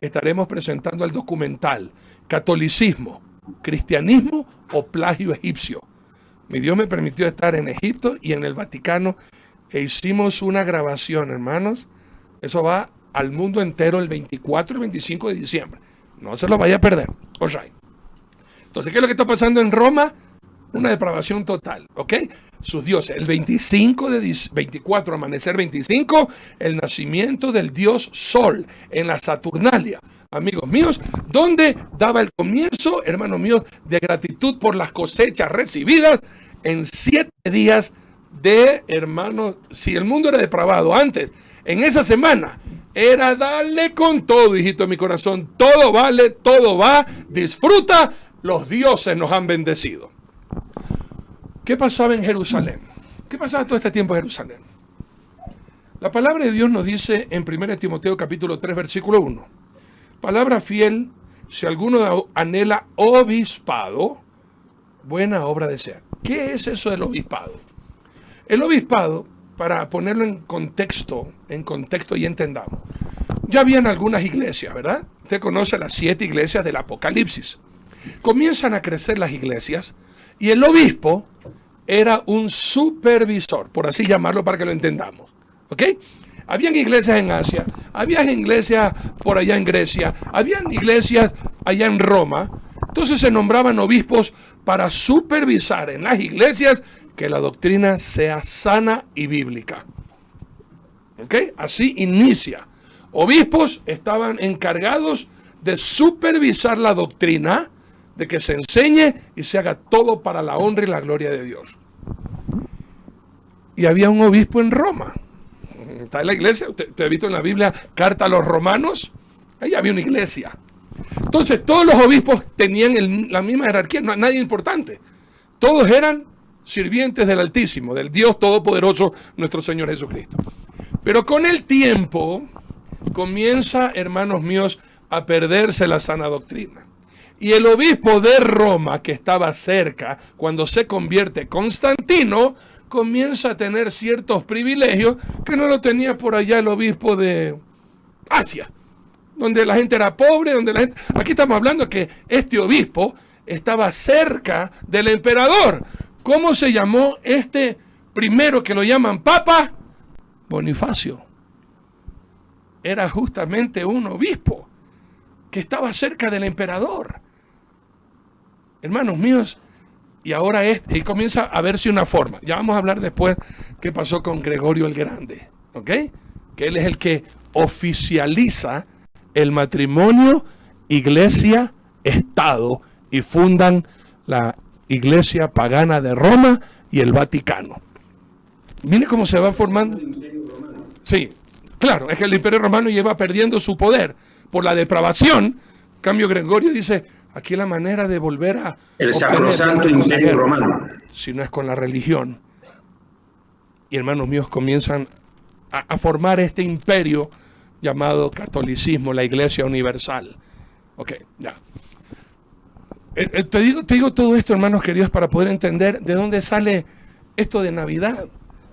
estaremos presentando el documental Catolicismo, Cristianismo o Plagio Egipcio. Mi Dios me permitió estar en Egipto y en el Vaticano e hicimos una grabación, hermanos. Eso va al mundo entero el 24 y 25 de diciembre. No se lo vaya a perder. All right. Entonces, ¿qué es lo que está pasando en Roma? Una depravación total, ¿ok? Sus dioses. El 24, amanecer 25, el nacimiento del dios Sol en la Saturnalia. Amigos míos, donde daba el comienzo, hermanos míos, de gratitud por las cosechas recibidas en 7 días de, hermanos, si el mundo era depravado antes, en esa semana, era darle con todo, hijito de mi corazón, todo vale, todo va, disfruta, los dioses nos han bendecido. ¿Qué pasaba en Jerusalén? ¿Qué pasaba todo este tiempo en Jerusalén? La palabra de Dios nos dice en 1 Timoteo capítulo 3, versículo 1. Palabra fiel, si alguno anhela obispado, buena obra desea. ¿Qué es eso del obispado? El obispado, para ponerlo en contexto y entendamos, ya habían algunas iglesias, ¿verdad? Usted conoce las 7 iglesias del Apocalipsis. Comienzan a crecer las iglesias y el obispo era un supervisor, por así llamarlo para que lo entendamos, ¿ok? Habían iglesias en Asia, habían iglesias por allá en Grecia, habían iglesias allá en Roma. Entonces se nombraban obispos para supervisar en las iglesias que la doctrina sea sana y bíblica. ¿Ok? Así inicia. Obispos estaban encargados de supervisar la doctrina, de que se enseñe y se haga todo para la honra y la gloria de Dios. Y había un obispo en Roma. Está en la iglesia, usted ha visto en la Biblia, carta a los romanos, ahí había una iglesia. Entonces todos los obispos tenían la misma jerarquía, no, nadie importante. Todos eran sirvientes del Altísimo, del Dios Todopoderoso, nuestro Señor Jesucristo. Pero con el tiempo comienza, hermanos míos, a perderse la sana doctrina. Y el obispo de Roma, que estaba cerca, cuando se convierte Constantino, comienza a tener ciertos privilegios que no lo tenía por allá el obispo de Asia, donde la gente era pobre, donde la gente... Aquí estamos hablando que este obispo estaba cerca del emperador. ¿Cómo se llamó este primero que lo llaman Papa? Bonifacio. Era justamente un obispo que estaba cerca del emperador. Hermanos míos, y ahora y comienza a verse una forma. Ya vamos a hablar después qué pasó con Gregorio el Grande, ¿ok? Que él es el que oficializa el matrimonio, iglesia, estado, y fundan la iglesia pagana de Roma y el Vaticano. Mire cómo se va formando. Sí, claro, es que el Imperio Romano lleva perdiendo su poder por la depravación. En cambio, Gregorio dice, aquí la manera de volver a... El sacrosanto Imperio Romano. Si no es con la religión. Y hermanos míos, comienzan a formar este imperio llamado catolicismo, la Iglesia Universal. Ok, ya. Te digo todo esto, hermanos queridos, para poder entender de dónde sale esto de Navidad.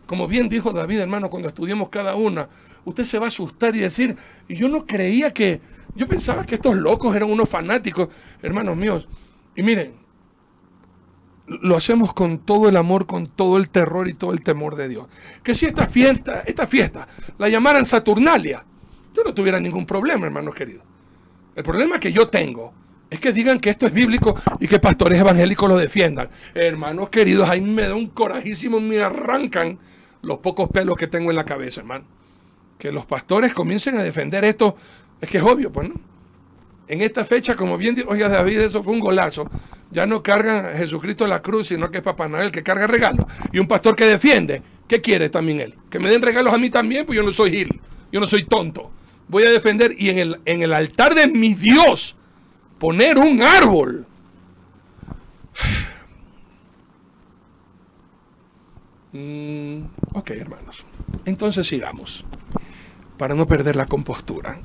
Como bien dijo David, hermano, cuando estudiemos cada una, usted se va a asustar y decir, y yo no creía que, yo pensaba que estos locos eran unos fanáticos, hermanos míos. Y miren, lo hacemos con todo el amor, con todo el terror y todo el temor de Dios. Que si esta fiesta la llamaran Saturnalia, yo no tuviera ningún problema, hermanos queridos. El problema que yo tengo es que digan que esto es bíblico y que pastores evangélicos lo defiendan. Hermanos queridos, ahí me da un corajísimo, me arrancan los pocos pelos que tengo en la cabeza, hermano. Que los pastores comiencen a defender esto, es que es obvio, pues, ¿no? En esta fecha, como bien dijo, oiga David, eso fue un golazo. Ya no cargan a Jesucristo en la cruz, sino que es Papá Noel que carga regalos. Y un pastor que defiende, ¿qué quiere también él? Que me den regalos a mí también, pues yo no soy gil, yo no soy tonto. Voy a defender y en el altar de mi Dios poner un árbol. Ok, hermanos. Entonces sigamos. Para no perder la compostura.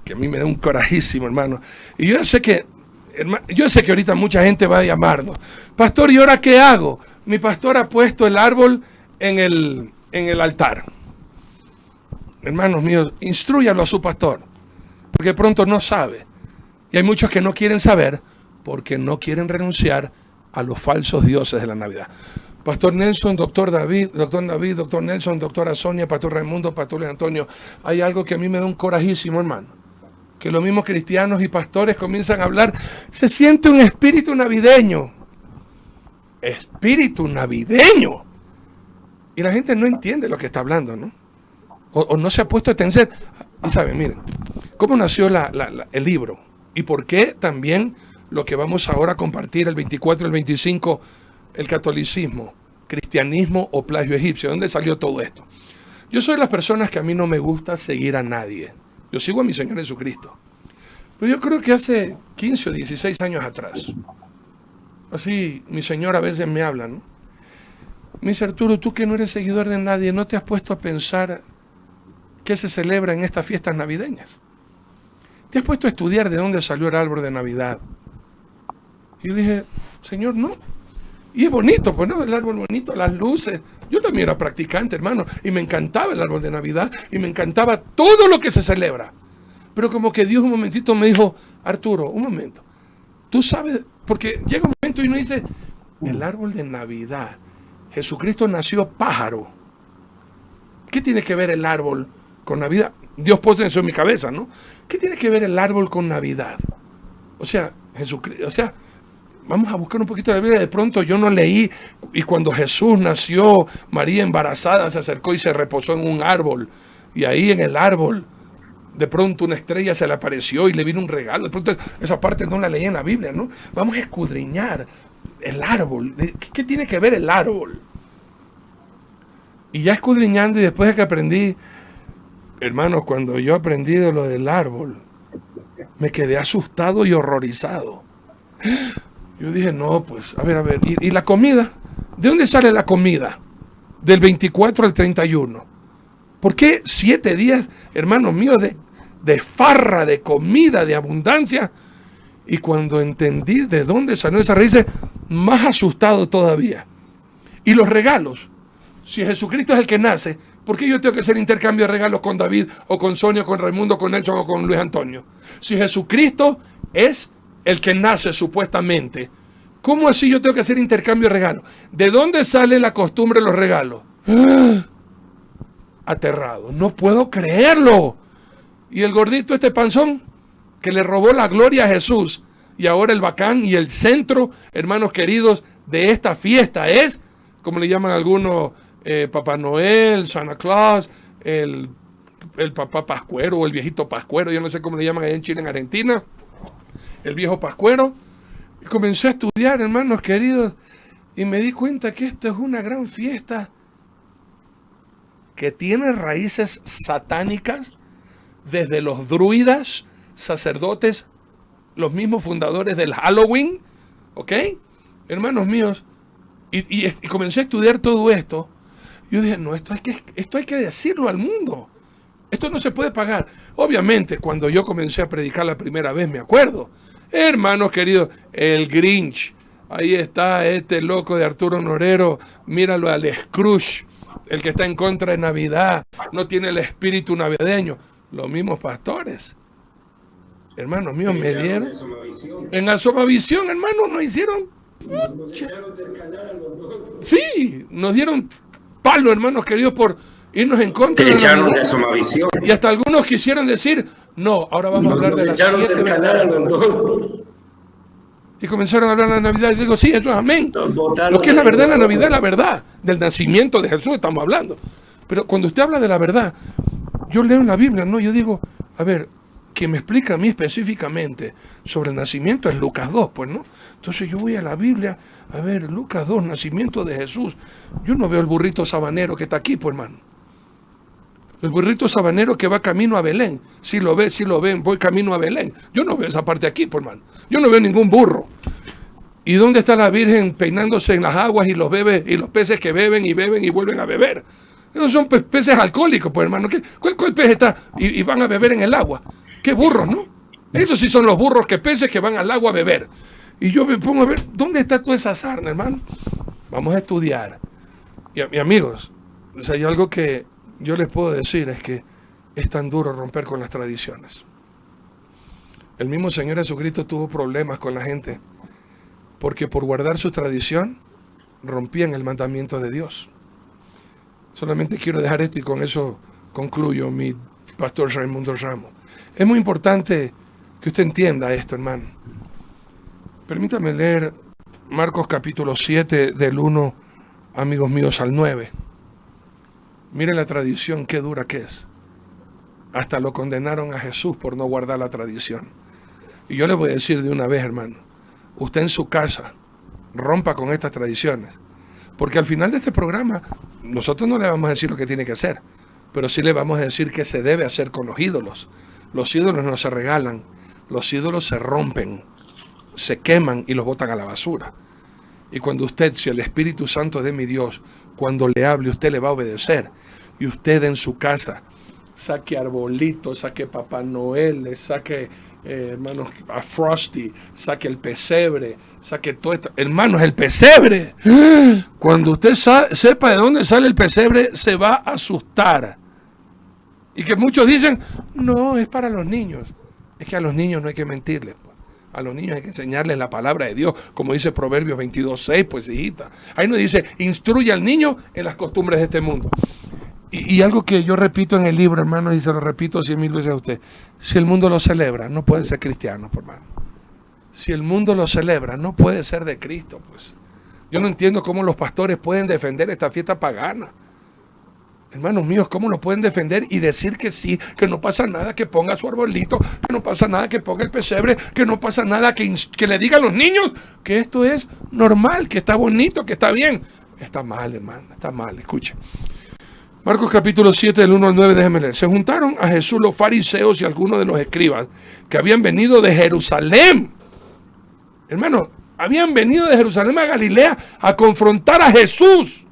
Que a mí me da un corajísimo, hermano. Y yo sé que ahorita mucha gente va a llamarnos. Pastor, ¿y ahora qué hago? Mi pastor ha puesto el árbol en en el altar. Hermanos míos, instrúyalo a su pastor, porque pronto no sabe. Y hay muchos que no quieren saber porque no quieren renunciar a los falsos dioses de la Navidad. Pastor Nelson, doctor David, doctor Nelson, doctora Sonia, pastor Raimundo, pastor Luis Antonio, hay algo que a mí me da un corajísimo, hermano. Que los mismos cristianos y pastores comienzan a hablar, se siente un espíritu navideño. Espíritu navideño. Y la gente no entiende lo que está hablando, ¿no? O no se ha puesto a atención. Y saben, miren, ¿cómo nació el libro? Y por qué también lo que vamos ahora a compartir el 24 y el 25, el catolicismo, cristianismo o plagio egipcio. ¿Dónde salió todo esto? Yo soy de las personas que a mí no me gusta seguir a nadie. Yo sigo a mi Señor Jesucristo. Pero yo creo que hace 15 o 16 años atrás, así mi Señor a veces me habla, ¿no? Me dice, Arturo, tú que no eres seguidor de nadie, ¿no te has puesto a pensar qué se celebra en estas fiestas navideñas? ¿Te has puesto a estudiar de dónde salió el árbol de Navidad? Y yo dije, Señor, no. Y es bonito, pues no, el árbol bonito, las luces. Yo también era practicante, hermano, y me encantaba el árbol de Navidad, y me encantaba todo lo que se celebra. Pero como que Dios un momentito me dijo, Arturo, un momento, tú sabes, porque llega un momento y uno dice, el árbol de Navidad, Jesucristo nació pájaro. ¿Qué tiene que ver el árbol con Navidad? Dios puso eso en mi cabeza, ¿no? ¿Qué tiene que ver el árbol con Navidad? O sea, Jesucristo, o sea, vamos a buscar un poquito de la Biblia. De pronto yo no leí, y cuando Jesús nació, María embarazada se acercó y se reposó en un árbol. Y ahí en el árbol, de pronto una estrella se le apareció y le vino un regalo. De pronto esa parte no la leí en la Biblia, ¿no? Vamos a escudriñar el árbol. ¿Qué tiene que ver el árbol? Y ya escudriñando, y después de que aprendí, hermanos, cuando yo aprendí de lo del árbol, me quedé asustado y horrorizado. Yo dije, no, pues, a ver, ¿y la comida? ¿De dónde sale la comida? Del 24 al 31. ¿Por qué 7 días, hermanos míos, de farra, de comida, de abundancia? Y cuando entendí de dónde salió esa raíz, más asustado todavía. Y los regalos. Si Jesucristo es el que nace, ¿por qué yo tengo que hacer intercambio de regalos con David, o con Sonia, con Raimundo, con Nelson o con Luis Antonio? Si Jesucristo es el que nace supuestamente, ¿cómo así yo tengo que hacer intercambio de regalos? ¿De dónde sale la costumbre de los regalos? Aterrado, no puedo creerlo. Y el gordito, este panzón, que le robó la gloria a Jesús, y ahora el bacán y el centro, hermanos queridos, de esta fiesta es, como le llaman algunos, Papá Noel, Santa Claus, el papá pascuero o el viejito pascuero, yo no sé cómo le llaman allá en Chile, en Argentina, el viejo pascuero. Y comencé a estudiar, hermanos queridos, y me di cuenta que esto es una gran fiesta que tiene raíces satánicas desde los druidas, sacerdotes, los mismos fundadores del Halloween, ¿ok? Hermanos míos, y comencé a estudiar todo esto. Yo dije, no, esto hay que decirlo al mundo. Esto no se puede pagar. Obviamente, cuando yo comencé a predicar la primera vez, me acuerdo, hermanos queridos, el Grinch, ahí está este loco de Arturo Norero, míralo al Scrooge, el que está en contra de Navidad, no tiene el espíritu navideño. Los mismos pastores, hermanos míos, me dieron en Asomavisión, hermanos, nos hicieron, sí, nos dieron palo, hermanos queridos, por irnos en contra de Navidad. Y hasta algunos quisieron decir, no, ahora vamos a hablar de las 7 verdades. Y comenzaron a hablar de la Navidad, y digo, sí, eso es amén. Lo que es la verdad de la Navidad es la verdad. Del nacimiento de Jesús estamos hablando. Pero cuando usted habla de la verdad, yo leo en la Biblia, ¿no? Yo digo, a ver, quien me explica a mí específicamente sobre el nacimiento es Lucas 2, pues, ¿no? Entonces yo voy a la Biblia, a ver, Lucas 2, nacimiento de Jesús. Yo no veo el burrito sabanero que está aquí, pues, hermano. El burrito sabanero que va camino a Belén. Si lo ven, voy camino a Belén. Yo no veo esa parte aquí, pues, hermano. Yo no veo ningún burro. ¿Y dónde está la Virgen peinándose en las aguas y los bebés y los peces que beben y vuelven a beber? Esos son peces alcohólicos, pues, hermano. ¿Cuál pez está y van a beber en el agua? ¿Qué burros, no? Esos sí son los burros que peces que van al agua a beber. Y yo me pongo a ver, ¿dónde está toda esa sarna, hermano? Vamos a estudiar. Y amigos, Si hay algo que yo les puedo decir es que es tan duro romper con las tradiciones. El mismo Señor Jesucristo tuvo problemas con la gente porque por guardar su tradición rompían el mandamiento de Dios. Solamente quiero dejar esto y con eso concluyo, mi pastor Raimundo Ramos. Es muy importante que usted entienda esto, hermano. Permítame leer Marcos capítulo 7 del 1, amigos míos, al 9. Mire la tradición, qué dura que es. Hasta lo condenaron a Jesús por no guardar la tradición. Y yo le voy a decir de una vez, hermano, usted en su casa rompa con estas tradiciones. Porque al final de este programa, nosotros no le vamos a decir lo que tiene que hacer, pero sí le vamos a decir qué se debe hacer con los ídolos. Los ídolos no se regalan, los ídolos se rompen, se queman y los botan a la basura. Y cuando usted, si el Espíritu Santo de mi Dios, cuando le hable, usted le va a obedecer. Y usted en su casa saque arbolitos, saque Papá Noel, le saque, hermanos, a Frosty, saque el pesebre, saque todo esto. Hermanos, el pesebre. Cuando usted sepa de dónde sale el pesebre, se va a asustar. Y que muchos dicen, no, es para los niños. Es que a los niños no hay que mentirles. A los niños hay que enseñarles la palabra de Dios, como dice Proverbios 22:6, pues hijita. Ahí nos dice, instruye al niño en las costumbres de este mundo. Y algo que yo repito en el libro, hermano, y se lo repito 100,000 veces a usted. Si el mundo lo celebra, no puede ser cristiano, hermano. Si el mundo lo celebra, no puede ser de Cristo, pues. Yo no entiendo cómo los pastores pueden defender esta fiesta pagana. Hermanos míos, ¿cómo lo pueden defender y decir que sí, que no pasa nada que ponga su arbolito, que no pasa nada que ponga el pesebre, que no pasa nada que le diga a los niños que esto es normal, que está bonito, que está bien? Está mal, hermano, está mal, escuchen. Marcos capítulo 7 del 1 al 9, déjenme leer. Se juntaron a Jesús los fariseos y algunos de los escribas que habían venido de Jerusalén. Hermano, habían venido de Jerusalén a Galilea a confrontar a Jesús.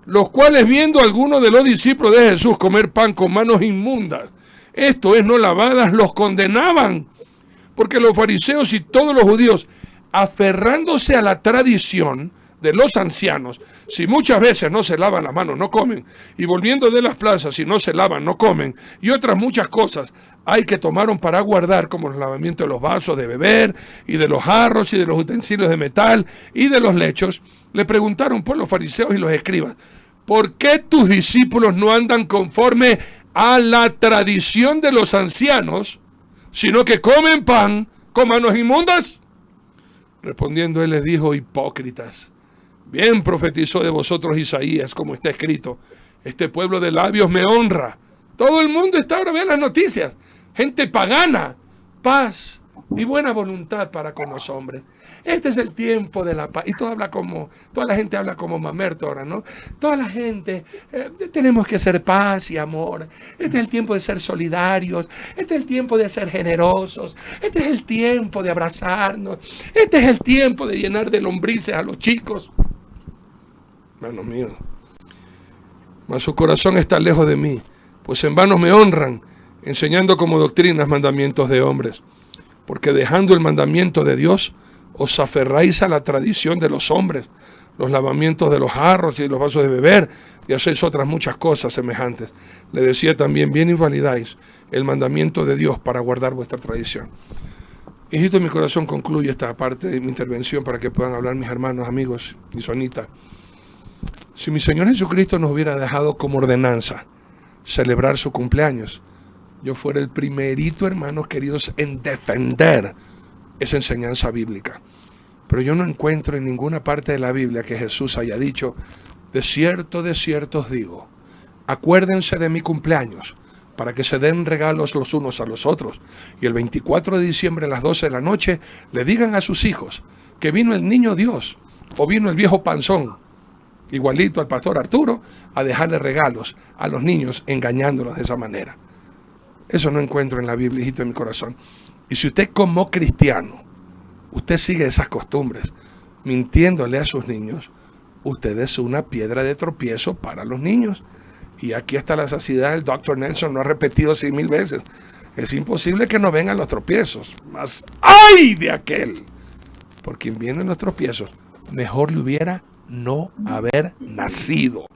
Los cuales, viendo a algunos de los discípulos de Jesús comer pan con manos inmundas, esto es, no lavadas, los condenaban. Porque los fariseos y todos los judíos, aferrándose a la tradición de los ancianos, si muchas veces no se lavan las manos, no comen, y volviendo de las plazas, si no se lavan, no comen, y otras muchas cosas hay que tomaron para guardar, como el lavamiento de los vasos de beber, y de los jarros, y de los utensilios de metal, y de los lechos, le preguntaron por los fariseos y los escribas, ¿por qué tus discípulos no andan conforme a la tradición de los ancianos, sino que comen pan con manos inmundas? Respondiendo él les dijo, hipócritas, bien profetizó de vosotros Isaías, como está escrito, este pueblo de labios me honra. Todo el mundo está ahora, vean las noticias, gente pagana, paz y buena voluntad para con los hombres. Este es el tiempo de la paz. Y toda la gente habla como Mamerto ahora, ¿no? Toda la gente, tenemos que hacer paz y amor. Este es el tiempo de ser solidarios. Este es el tiempo de ser generosos. Este es el tiempo de abrazarnos. Este es el tiempo de llenar de lombrices a los chicos. Hermanos míos, mas su corazón está lejos de mí, pues en vano me honran, enseñando como doctrinas mandamientos de hombres. Porque dejando el mandamiento de Dios, os aferráis a la tradición de los hombres, los lavamientos de los jarros y de los vasos de beber, y hacéis otras muchas cosas semejantes. Le decía también, bien invalidáis el mandamiento de Dios para guardar vuestra tradición. Hijito, mi corazón concluye esta parte de mi intervención para que puedan hablar mis hermanos, amigos y Sonita. Si mi Señor Jesucristo nos hubiera dejado como ordenanza celebrar su cumpleaños, yo fuera el primerito, hermanos queridos, en defender esa enseñanza bíblica. Pero yo no encuentro en ninguna parte de la Biblia que Jesús haya dicho, de cierto os digo, acuérdense de mi cumpleaños, para que se den regalos los unos a los otros, y el 24 de diciembre a las 12 de la noche le digan a sus hijos que vino el niño Dios, o vino el viejo panzón, igualito al pastor Arturo, a dejarle regalos a los niños, engañándolos de esa manera. Eso no encuentro en la Biblia, hijito de mi corazón. Y si usted como cristiano, usted sigue esas costumbres, mintiéndole a sus niños, usted es una piedra de tropiezo para los niños. Y aquí hasta la saciedad el Dr. Nelson lo ha repetido 100,000 veces. Es imposible que no vengan los tropiezos, mas ¡ay de aquel! Por quien vienen los tropiezos, mejor le hubiera no haber nacido.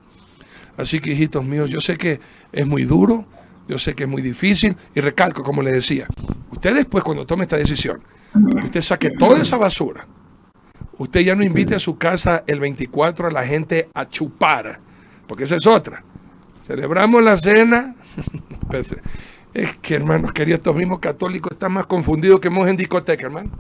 Así que, hijitos míos, yo sé que es muy duro, yo sé que es muy difícil, y recalco, como les decía, usted después cuando tome esta decisión, usted saque toda esa basura, usted ya no invite a su casa el 24 a la gente a chupar, porque esa es otra. Celebramos la cena. Pues, es que, hermanos queridos, estos mismos católicos están más confundidos que monjes en discoteca, hermano.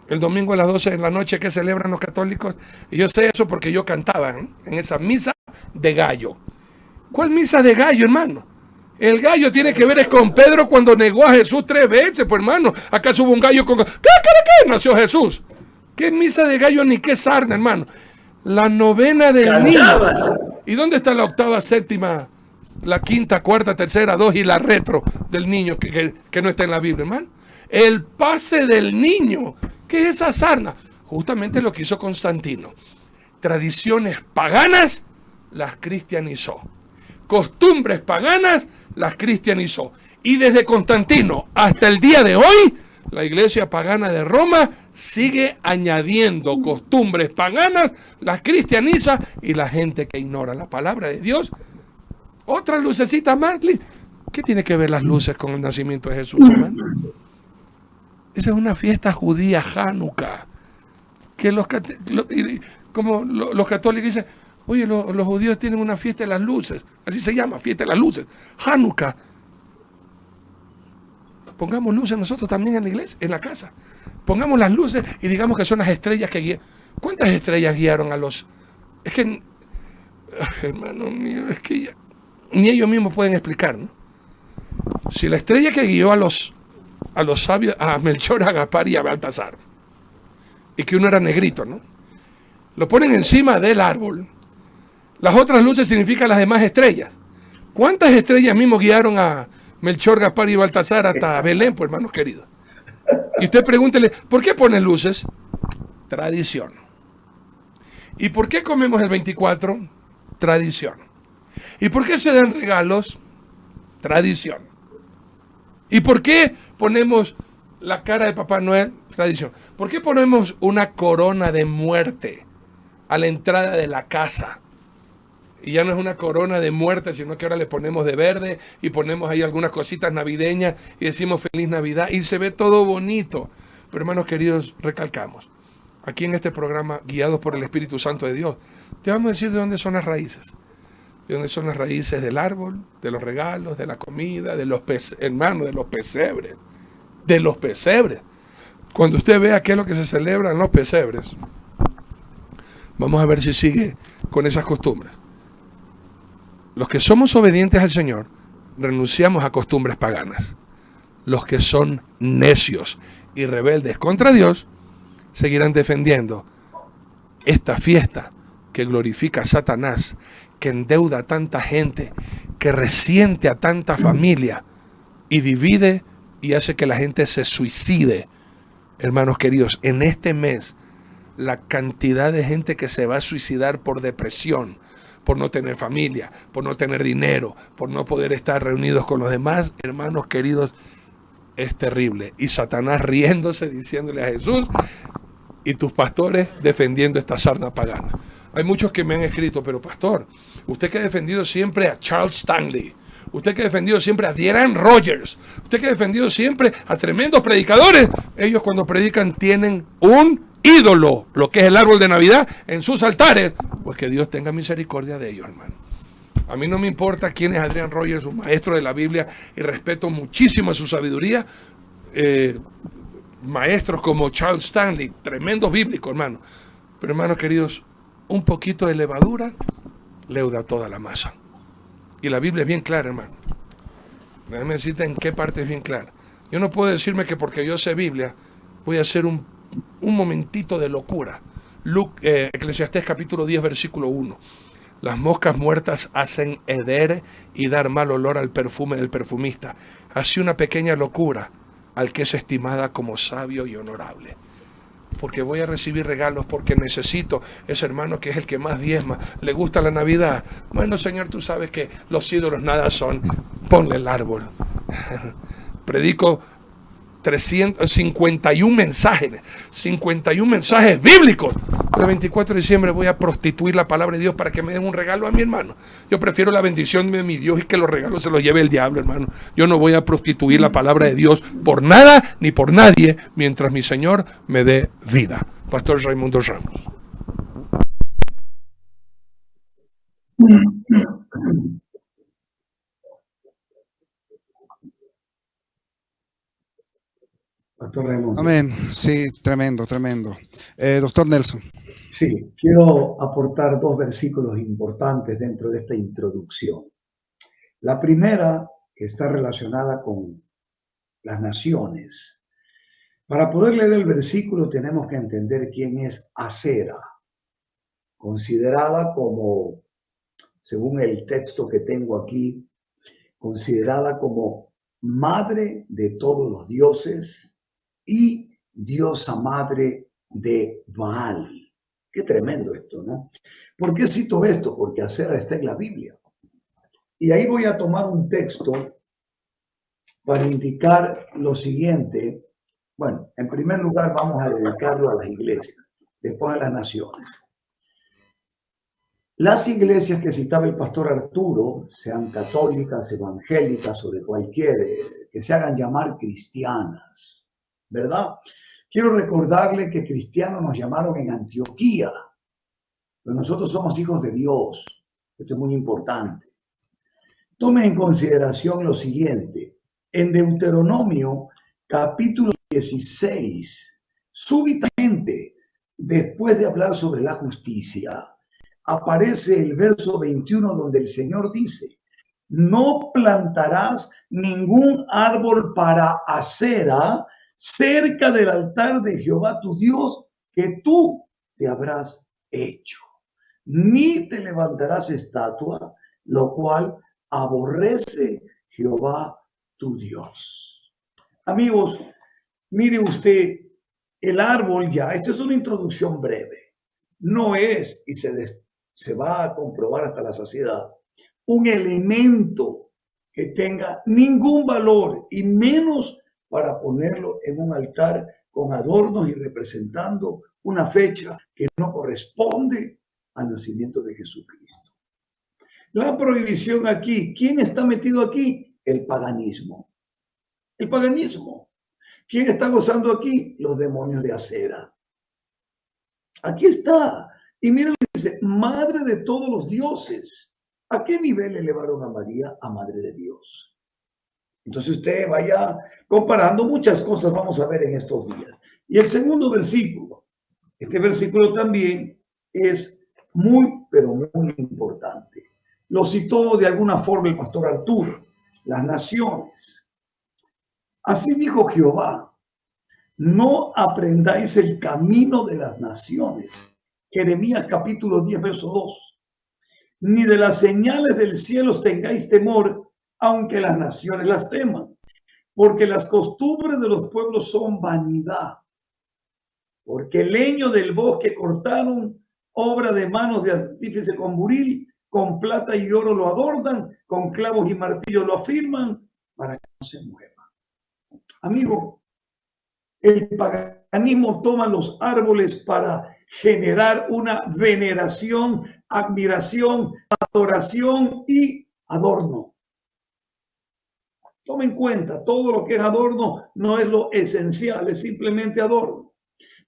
El domingo a las 12 de la noche, ¿qué celebran los católicos? Y yo sé eso porque yo cantaba en esa misa de gallo. ¿Cuál misa de gallo, hermano? El gallo tiene que ver es con Pedro cuando negó a Jesús 3 veces, pues, hermano. Acá hubo un gallo con... ¿Qué? Nació Jesús. ¿Qué misa de gallo ni qué sarna, hermano? La novena del niño. ¿Y dónde está la octava, séptima, la quinta, cuarta, tercera, 2 y la retro del niño que no está en la Biblia, hermano? El pase del niño. ¿Qué es esa sarna? Justamente lo que hizo Constantino. Tradiciones paganas las cristianizó. Costumbres paganas las cristianizó. Y desde Constantino hasta el día de hoy, la iglesia pagana de Roma sigue añadiendo costumbres paganas, las cristianiza, y la gente que ignora la palabra de Dios, otra lucecita más. ¿Qué tiene que ver las luces con el nacimiento de Jesús, hermano? Esa es una fiesta judía, Hanukkah, que los católicos dicen, oye, los judíos tienen una fiesta de las luces, así se llama, fiesta de las luces, Hanukkah. Pongamos luces nosotros también en la iglesia, en la casa. Pongamos las luces y digamos que son las estrellas que guían. ¿Cuántas estrellas guiaron a los...? Es que, hermano mío, es que ya, ni ellos mismos pueden explicar, ¿no? Si la estrella que guió a los sabios, a Melchor, a Gaspar y a Baltasar, y que uno era negrito, ¿no? Lo ponen encima del árbol. Las otras luces significan las demás estrellas. ¿Cuántas estrellas mismo guiaron a Melchor, Gaspar y Baltasar hasta Belén, pues, hermanos queridos? Y usted pregúntele, ¿por qué ponen luces? Tradición. ¿Y por qué comemos el 24? Tradición. ¿Y por qué se dan regalos? Tradición. ¿Y por qué ponemos la cara de Papá Noel? Tradición. ¿Por qué ponemos una corona de muerte a la entrada de la casa? Y ya no es una corona de muerte, sino que ahora le ponemos de verde y ponemos ahí algunas cositas navideñas y decimos Feliz Navidad y se ve todo bonito. Pero, hermanos queridos, recalcamos, aquí en este programa, guiados por el Espíritu Santo de Dios, te vamos a decir de dónde son las raíces. De dónde son las raíces del árbol, de los regalos, de la comida, de los hermanos, de los pesebres. De los pesebres. Cuando usted vea qué es lo que se celebra en los pesebres, vamos a ver si sigue con esas costumbres. Los que somos obedientes al Señor, renunciamos a costumbres paganas. Los que son necios y rebeldes contra Dios, seguirán defendiendo esta fiesta que glorifica a Satanás, que endeuda a tanta gente, que resiente a tanta familia y divide y hace que la gente se suicide. Hermanos queridos, en este mes, la cantidad de gente que se va a suicidar por depresión, por no tener familia, por no tener dinero, por no poder estar reunidos con los demás, hermanos queridos, es terrible. Y Satanás riéndose, diciéndole a Jesús, y tus pastores defendiendo esta sarna pagana. Hay muchos que me han escrito, pero pastor, usted que ha defendido siempre a Charles Stanley, usted que ha defendido siempre a Adrian Rogers, usted que ha defendido siempre a tremendos predicadores, ellos cuando predican tienen un ídolo, lo que es el árbol de Navidad, en sus altares. Pues que Dios tenga misericordia de ellos, hermano. A mí no me importa quién es Adrian Rogers, un maestro de la Biblia, y respeto muchísimo su sabiduría. Maestros como Charles Stanley, tremendos bíblicos, hermano. Pero, hermanos queridos, un poquito de levadura leuda toda la masa. Y la Biblia es bien clara, hermano. Déjame decirte en qué parte es bien clara. Yo no puedo decirme que porque yo sé Biblia voy a hacer un momentito de locura. Eclesiastés capítulo 10, versículo 1. Las moscas muertas hacen heder y dar mal olor al perfume del perfumista. Así una pequeña locura al que es estimada como sabio y honorable. Porque voy a recibir regalos, porque necesito ese hermano que es el que más diezma, le gusta la Navidad. Bueno, Señor, tú sabes que los ídolos nada son, ponle el árbol. Predico 351 mensajes, 51 mensajes bíblicos. el 24 de diciembre voy a prostituir la palabra de Dios para que me den un regalo a mi hermano. Yo prefiero la bendición de mi Dios y que los regalos se los lleve el diablo, hermano. Yo no voy a prostituir la palabra de Dios por nada ni por nadie mientras mi Señor me dé vida. Pastor Raimundo Ramos. Pastor Raimundo. Amén. Sí, tremendo, tremendo. Doctor Nelson. Sí, quiero aportar dos versículos importantes dentro de esta introducción. La primera, que está relacionada con las naciones. Para poder leer el versículo tenemos que entender quién es Acera, considerada como, según el texto que tengo aquí, considerada como madre de todos los dioses y diosa madre de Baal. Qué tremendo esto, ¿no? ¿Por qué cito esto? Porque Acera está en la Biblia. Y ahí voy a tomar un texto para indicar lo siguiente. Bueno, en primer lugar vamos a dedicarlo a las iglesias, después a las naciones. Las iglesias que citaba el pastor Arturo, sean católicas, evangélicas o de cualquier, que se hagan llamar cristianas, ¿verdad? Quiero recordarle que cristianos nos llamaron en Antioquía, pero nosotros somos hijos de Dios. Esto es muy importante. Tome en consideración lo siguiente. En Deuteronomio, capítulo 16, súbitamente, después de hablar sobre la justicia, aparece el verso 21 donde el Señor dice: no plantarás ningún árbol para Acera cerca del altar de Jehová tu Dios que tú te habrás hecho, ni te levantarás estatua, lo cual aborrece Jehová tu Dios. Amigos, mire usted, el árbol ya, esto es una introducción breve, no es, y se va a comprobar hasta la saciedad, un elemento que tenga ningún valor y menos para ponerlo en un altar con adornos y representando una fecha que no corresponde al nacimiento de Jesucristo. La prohibición aquí, ¿quién está metido aquí? El paganismo. El paganismo. ¿Quién está gozando aquí? Los demonios de Acera. Aquí está. Y miren, dice, madre de todos los dioses. ¿A qué nivel elevaron a María a madre de Dios? Entonces usted vaya comparando muchas cosas, vamos a ver en estos días. Y el segundo versículo, este versículo también es muy, pero muy importante. Lo citó de alguna forma el pastor Arturo, las naciones. Así dijo Jehová, no aprendáis el camino de las naciones. Jeremías capítulo 10, verso 2. Ni de las señales del cielo tengáis temor, aunque las naciones las teman, porque las costumbres de los pueblos son vanidad. Porque el leño del bosque cortaron, obra de manos de artífice con buril, con plata y oro lo adornan, con clavos y martillos lo afirman, para que no se mueva. Amigo, el paganismo toma los árboles para generar una veneración, admiración, adoración y adorno. Tome en cuenta, todo lo que es adorno no es lo esencial, es simplemente adorno.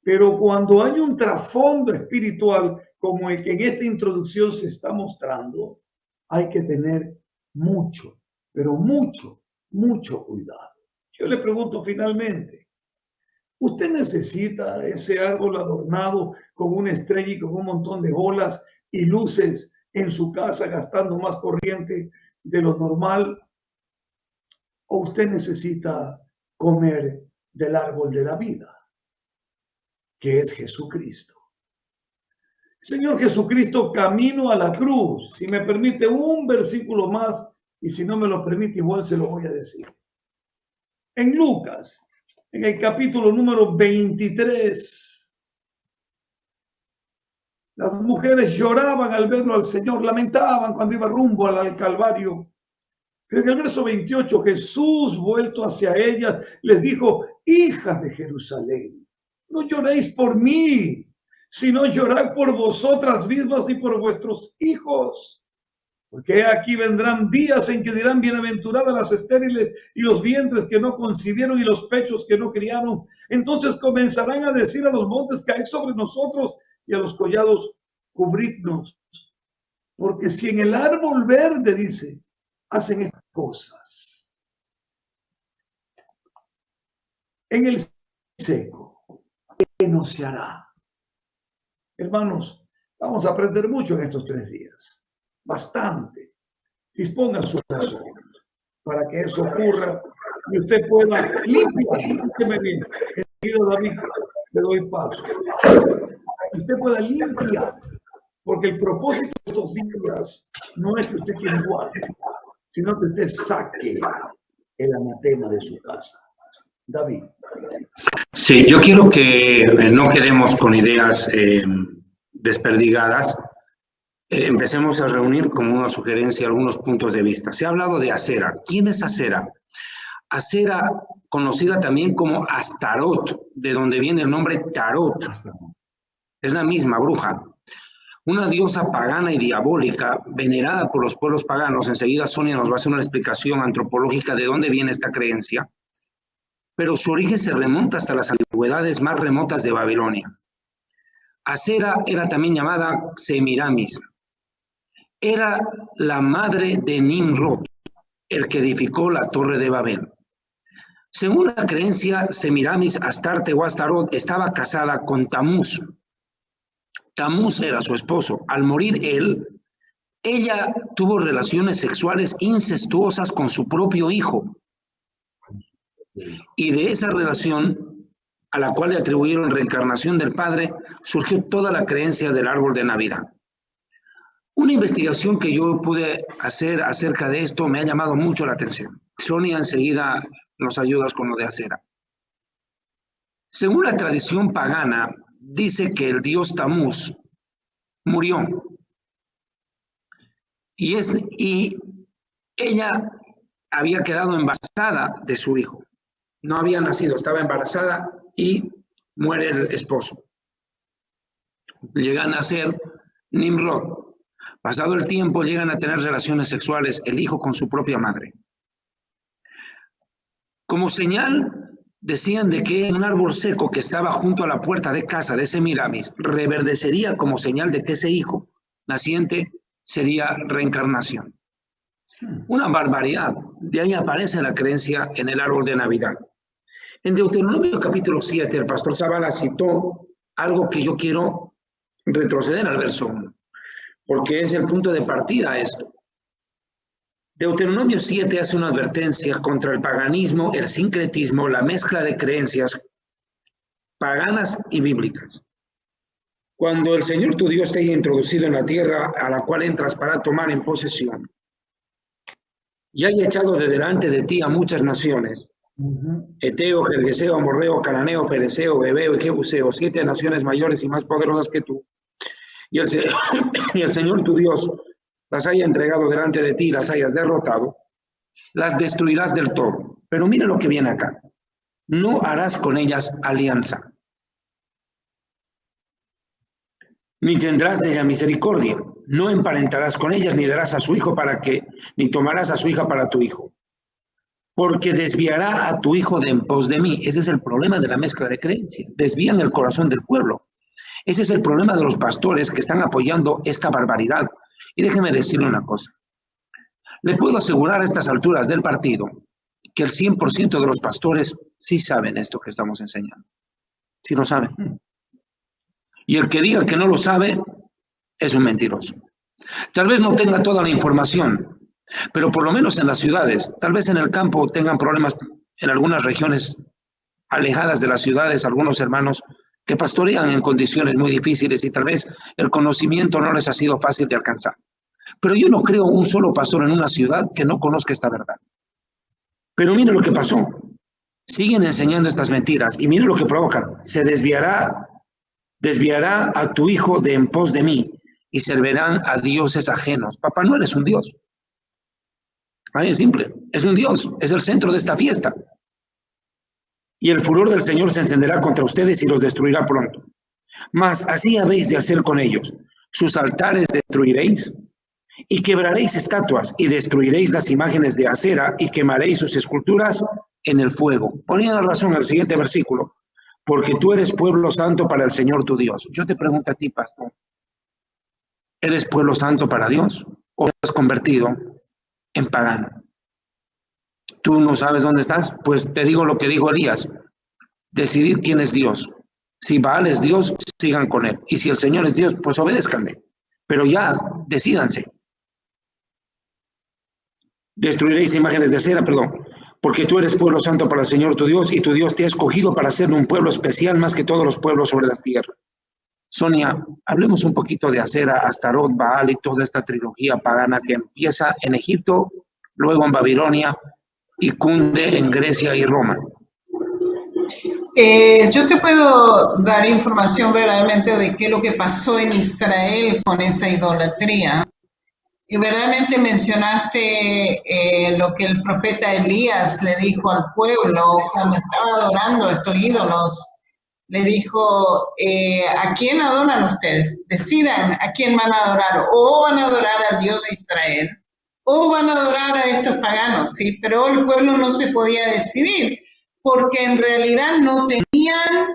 Pero cuando hay un trasfondo espiritual como el que en esta introducción se está mostrando, hay que tener mucho, pero mucho cuidado. Yo le pregunto finalmente, ¿usted necesita ese árbol adornado con una estrella y con un montón de bolas y luces en su casa gastando más corriente de lo normal? ¿O usted necesita comer del árbol de la vida, que es Jesucristo? Señor Jesucristo, camino a la cruz. Si me permite un versículo más, y si no me lo permite, igual se lo voy a decir. En Lucas, en el capítulo número 23, las mujeres lloraban al verlo al Señor, lamentaban cuando iba rumbo al Calvario. Pero en el verso 28, Jesús, vuelto hacia ellas, les dijo: hijas de Jerusalén, no lloréis por mí, sino llorad por vosotras mismas y por vuestros hijos. Porque aquí vendrán días en que dirán, bienaventuradas las estériles y los vientres que no concibieron y los pechos que no criaron. Entonces comenzarán a decir a los montes, caed sobre nosotros, y a los collados, cubridnos. Porque si en el árbol verde, dice, hacen estas cosas, en el seco, ¿qué no se hará? Hermanos, vamos a aprender mucho en estos 3 días. Bastante. Disponga su corazón para que eso ocurra y usted pueda limpiar. Escúcheme bien. Querido David, le doy paso. Usted pueda limpiar, porque el propósito de estos días no es que usted quiera guarde, sino que usted saque el anatema de su casa. David. Sí, yo quiero que no quedemos con ideas desperdigadas. Empecemos a reunir como una sugerencia algunos puntos de vista. Se ha hablado de Asera. ¿Quién es Asera? Asera, conocida también como Astarot, de donde viene el nombre Tarot. Es la misma bruja. Una diosa pagana y diabólica, venerada por los pueblos paganos. Enseguida Sonia nos va a hacer una explicación antropológica de dónde viene esta creencia. Pero su origen se remonta hasta las antigüedades más remotas de Babilonia. Asera era también llamada Semiramis. Era la madre de Nimrod, el que edificó la Torre de Babel. Según la creencia, Semiramis, Astarte o Astarot estaba casada con Tamuz. Tamuz era su esposo. Al morir él, ella tuvo relaciones sexuales incestuosas con su propio hijo. Y de esa relación, a la cual le atribuyeron reencarnación del padre, surgió toda la creencia del árbol de Navidad. Una investigación que yo pude hacer acerca de esto me ha llamado mucho la atención. Sonia, enseguida nos ayudas con lo de Asera. Según la tradición pagana, dice que el dios Tamuz murió. Y ella había quedado embarazada de su hijo. No había nacido, estaba embarazada y muere el esposo. Llega a nacer Nimrod. Pasado el tiempo, llegan a tener relaciones sexuales el hijo con su propia madre. Como señal, decían de que un árbol seco que estaba junto a la puerta de casa de Semiramis reverdecería como señal de que ese hijo naciente sería reencarnación. Una barbaridad. De ahí aparece la creencia en el árbol de Navidad. En Deuteronomio capítulo 7, el pastor Zavala citó algo que yo quiero retroceder al verso 1, porque es el punto de partida a esto. Deuteronomio 7 hace una advertencia contra el paganismo, el sincretismo, la mezcla de creencias paganas y bíblicas. Cuando el Señor tu Dios te haya introducido en la tierra a la cual entras para tomar en posesión, y haya echado de delante de ti a muchas naciones, Eteo, Gergeseo, Amorreo, Cananeo, Fereceo, Heveo y Jebuseo, 7 naciones mayores y más poderosas que tú, y el Señor tu Dios las haya entregado delante de ti y las hayas derrotado, las destruirás del todo. Pero mira lo que viene acá. No harás con ellas alianza, ni tendrás de ella misericordia. No emparentarás con ellas, ni darás a su hijo ni tomarás a su hija para tu hijo, porque desviará a tu hijo de en pos de mí. Ese es el problema de la mezcla de creencias. Desvían el corazón del pueblo. Ese es el problema de los pastores que están apoyando esta barbaridad. Y déjeme decirle una cosa. Le puedo asegurar a estas alturas del partido que el 100% de los pastores sí saben esto que estamos enseñando. Sí lo saben. Y el que diga que no lo sabe es un mentiroso. Tal vez no tenga toda la información, pero por lo menos en las ciudades, tal vez en el campo tengan problemas en algunas regiones alejadas de las ciudades, algunos hermanos que pastorean en condiciones muy difíciles y tal vez el conocimiento no les ha sido fácil de alcanzar. Pero yo no creo un solo pastor en una ciudad que no conozca esta verdad. Pero mire lo que pasó. Siguen enseñando estas mentiras y mire lo que provocan. Se desviará a tu hijo de en pos de mí y servirán a dioses ajenos. Papá Noel es un dios. Ahí es simple. Es un dios. Es el centro de esta fiesta. Y el furor del Señor se encenderá contra ustedes y los destruirá pronto. Mas así habéis de hacer con ellos. Sus altares destruiréis, y quebraréis estatuas, y destruiréis las imágenes de acera, y quemaréis sus esculturas en el fuego. Poniendo razón al siguiente versículo, porque tú eres pueblo santo para el Señor tu Dios. Yo te pregunto a ti, pastor, ¿eres pueblo santo para Dios o te has convertido en pagano? ¿Tú no sabes dónde estás? Pues te digo lo que dijo Elías. Decidid quién es Dios. Si Baal es Dios, sigan con él. Y si el Señor es Dios, pues obedézcanle. Pero ya, decídanse. Destruiréis imágenes de cera, porque tú eres pueblo santo para el Señor tu Dios, y tu Dios te ha escogido para ser un pueblo especial más que todos los pueblos sobre las tierras. Sonia, hablemos un poquito de Acera, Astarot, Baal y toda esta trilogía pagana que empieza en Egipto, luego en Babilonia y cunde en Grecia y Roma. Yo te puedo dar información verdaderamente de qué es lo que pasó en Israel con esa idolatría. Y verdaderamente mencionaste lo que el profeta Elías le dijo al pueblo cuando estaba adorando a estos ídolos. Le dijo, ¿a quién adoran ustedes? Decidan a quién van a adorar. O van a adorar al Dios de Israel, o van a adorar a estos paganos, ¿sí? Pero el pueblo no se podía decidir, porque en realidad no tenían,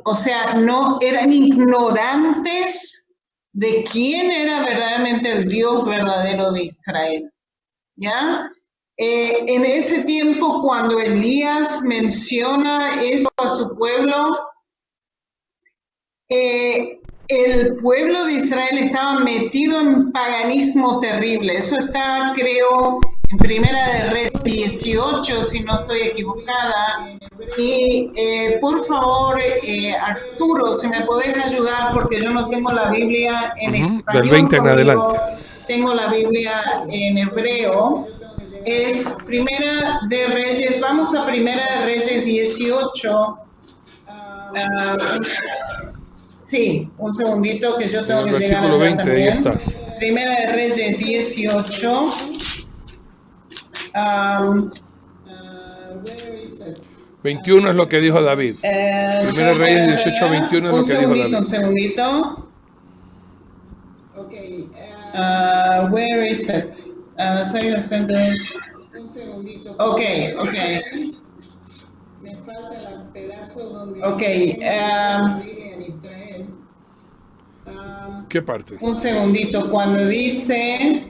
o sea, no eran ignorantes de quién era verdaderamente el Dios verdadero de Israel, ¿ya? En ese tiempo, cuando Elías menciona eso a su pueblo, el pueblo de Israel estaba metido en paganismo terrible. Eso está, creo, en Primera de Reyes 18, si no estoy equivocada. Y por favor, Arturo, si me podés ayudar, porque yo no tengo la Biblia en español. Del 20 en adelante. Tengo la Biblia en hebreo. Es Primera de Reyes, vamos a Primera de Reyes 18. Sí, un segundito que yo tengo que llegar allá 20, también. ahí está. Primera de Reyes 18. 21 es lo que dijo David. Primera Reyes 18, 21 es lo que dijo David. Un segundito. Where is it? Savior Center. Un segundito. Ok. Me falta el pedazo donde... ¿Qué parte? Un segundito. Cuando dice...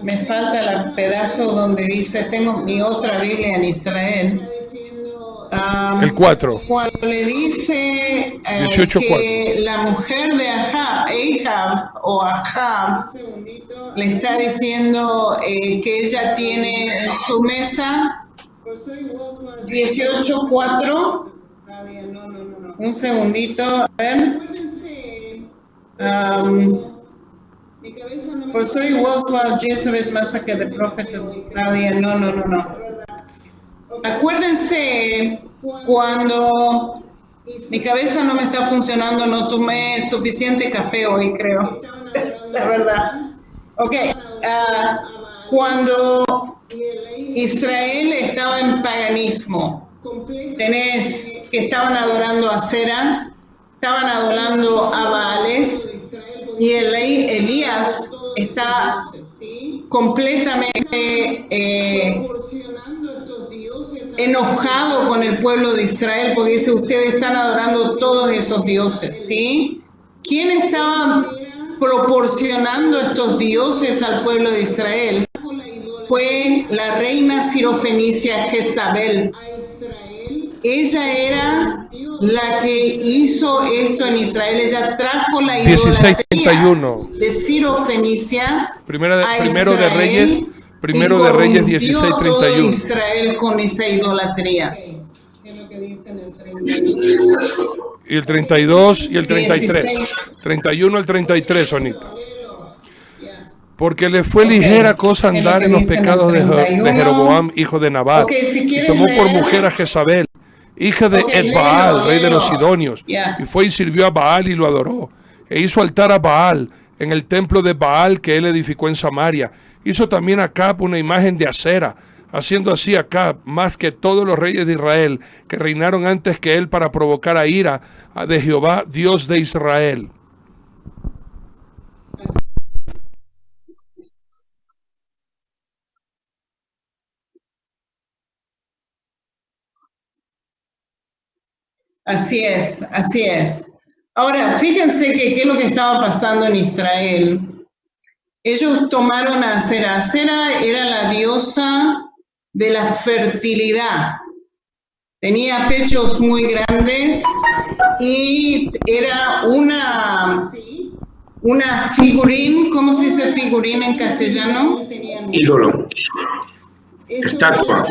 Me falta el pedazo donde dice... Tengo mi otra Biblia en Israel. El 4. Cuando le dice 18, que la mujer de Ahab le está diciendo que ella tiene en su mesa 18:4. Un segundito, a ver. For so it was while Jezebel massacred the prophet of Nadia. No. Acuérdense cuando mi cabeza no me está funcionando, no tomé suficiente café hoy, creo. La verdad. Ok. Cuando Israel estaba en paganismo, tenés que estaban adorando a Acera, estaban adorando a Baales, y el rey Elías está completamente enojado con el pueblo de Israel porque dice, ustedes están adorando todos esos dioses, ¿sí? ¿Quién estaba proporcionando estos dioses al pueblo de Israel? Fue la reina sirofenicia Jezabel. Ella era la que hizo esto en Israel. Ella trajo la idolatría 16:31 de Sirofenicia Primero de Reyes, Primero de Reyes 16:31. Israel con esa idolatría. Y el 32 y el 33. 16. 31 al 33, Sonita. Porque le fue ligera cosa andar en los pecados de Jeroboam, hijo de Nabat, y tomó por mujer a Jezabel, hija de Baal, rey de los Sidonios, y fue y sirvió a Baal y lo adoró, e hizo altar a Baal en el templo de Baal que él edificó en Samaria. Hizo también a Acab una imagen de acera, haciendo así Acab más que todos los reyes de Israel, que reinaron antes que él para provocar a ira de Jehová, Dios de Israel. Así es, así es. Ahora, fíjense que qué es lo que estaba pasando en Israel. Ellos tomaron a Acera. Acera era la diosa de la fertilidad. Tenía pechos muy grandes y era una figurín, ¿cómo se dice figurín en castellano? Ídolo. Estatua.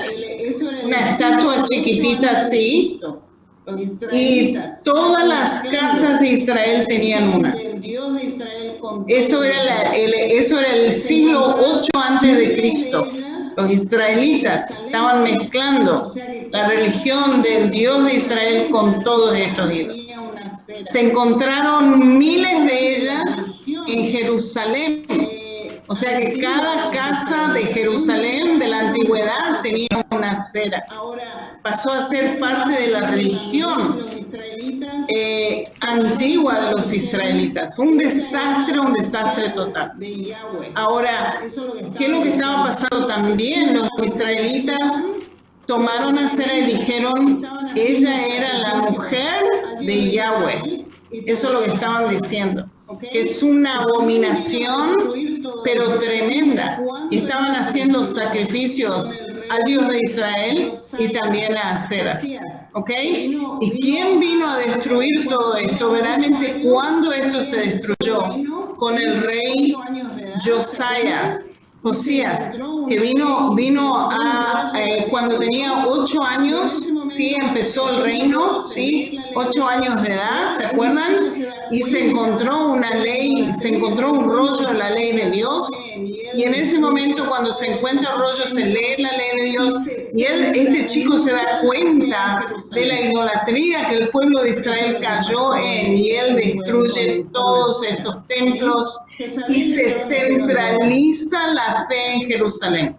Una estatua chiquitita así. Y todas las casas de Israel tenían una. Eso era el siglo 8 antes de Cristo. Los israelitas estaban mezclando la religión del Dios de Israel con todos estos ídolos. Se encontraron miles de ellas en Jerusalén. O sea que cada casa de Jerusalén de la antigüedad tenía una acera. Pasó a ser parte de la religión antigua de los israelitas. Un desastre total. Ahora, ¿qué es lo que estaba pasando también? Los israelitas tomaron a Acera y dijeron, ella era la mujer de Yahweh. Eso es lo que estaban diciendo. Es una abominación, pero tremenda. Y estaban haciendo sacrificios al Dios de Israel y también a Acera. ¿Ok? ¿Y quién vino a destruir todo esto? Verdaderamente, ¿cuándo esto se destruyó? Con el rey Josías, que vino cuando tenía 8 años, ¿sí? Empezó el reino, ¿sí? 8 años de edad, ¿se acuerdan? Y se encontró una ley, se encontró un rollo de la ley de Dios. Y en ese momento, cuando se encuentra el rollo, se lee la ley de Dios. Y este chico se da cuenta de la idolatría que el pueblo de Israel cayó en. Y él destruye todos estos templos y se centraliza la fe en Jerusalén.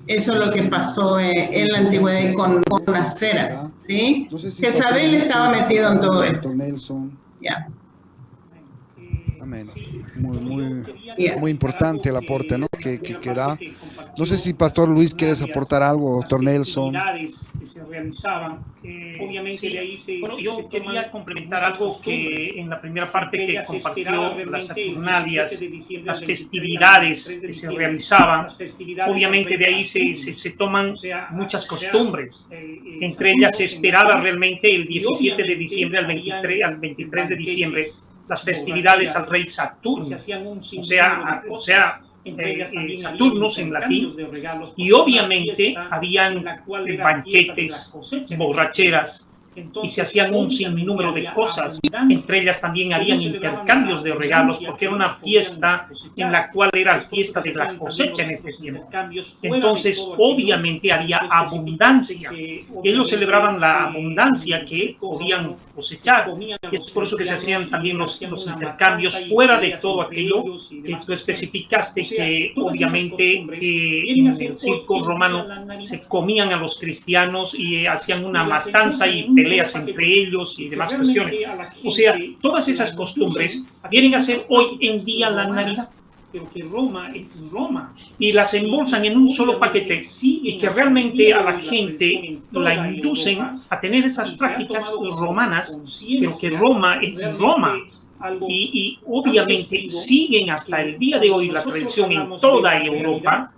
Eso es lo que pasó en la antigüedad con Acera, ¿sí? Jezabel estaba metido en todo esto. Ya. Amén. Muy importante el aporte, ¿no? que da. No sé si Pastor Luis quieres aportar algo, Doctor Nelson. Que se realizaban, obviamente de ahí bueno, yo quería complementar algo que en la primera parte que compartió, las Saturnalias, las festividades que se realizaban, obviamente de ahí se toman muchas costumbres. Entre ellas se esperaba realmente el 17 de diciembre al 23 de diciembre las festividades al rey Saturno, o sea Saturnus en latín, y obviamente habían banquetes, borracheras, y se hacían un sinnúmero de cosas. Entre ellas también habían intercambios de regalos, porque era una fiesta en la cual era la fiesta de la cosecha en este tiempo. Entonces, obviamente había abundancia. Ellos celebraban la abundancia que podían cosechar. Y es por eso que se hacían también los intercambios fuera de todo aquello que tú especificaste, que obviamente en el circo romano se comían a los cristianos y hacían una matanza y peleas entre ellos y demás cuestiones. O sea, todas esas costumbres vienen a ser hoy en día la Navidad, pero que Roma es Roma, y las embolsan en un solo paquete, y que realmente a la gente la inducen a tener esas prácticas romanas, pero que Roma es Roma. Y obviamente siguen hasta el día de hoy la tradición en toda Europa,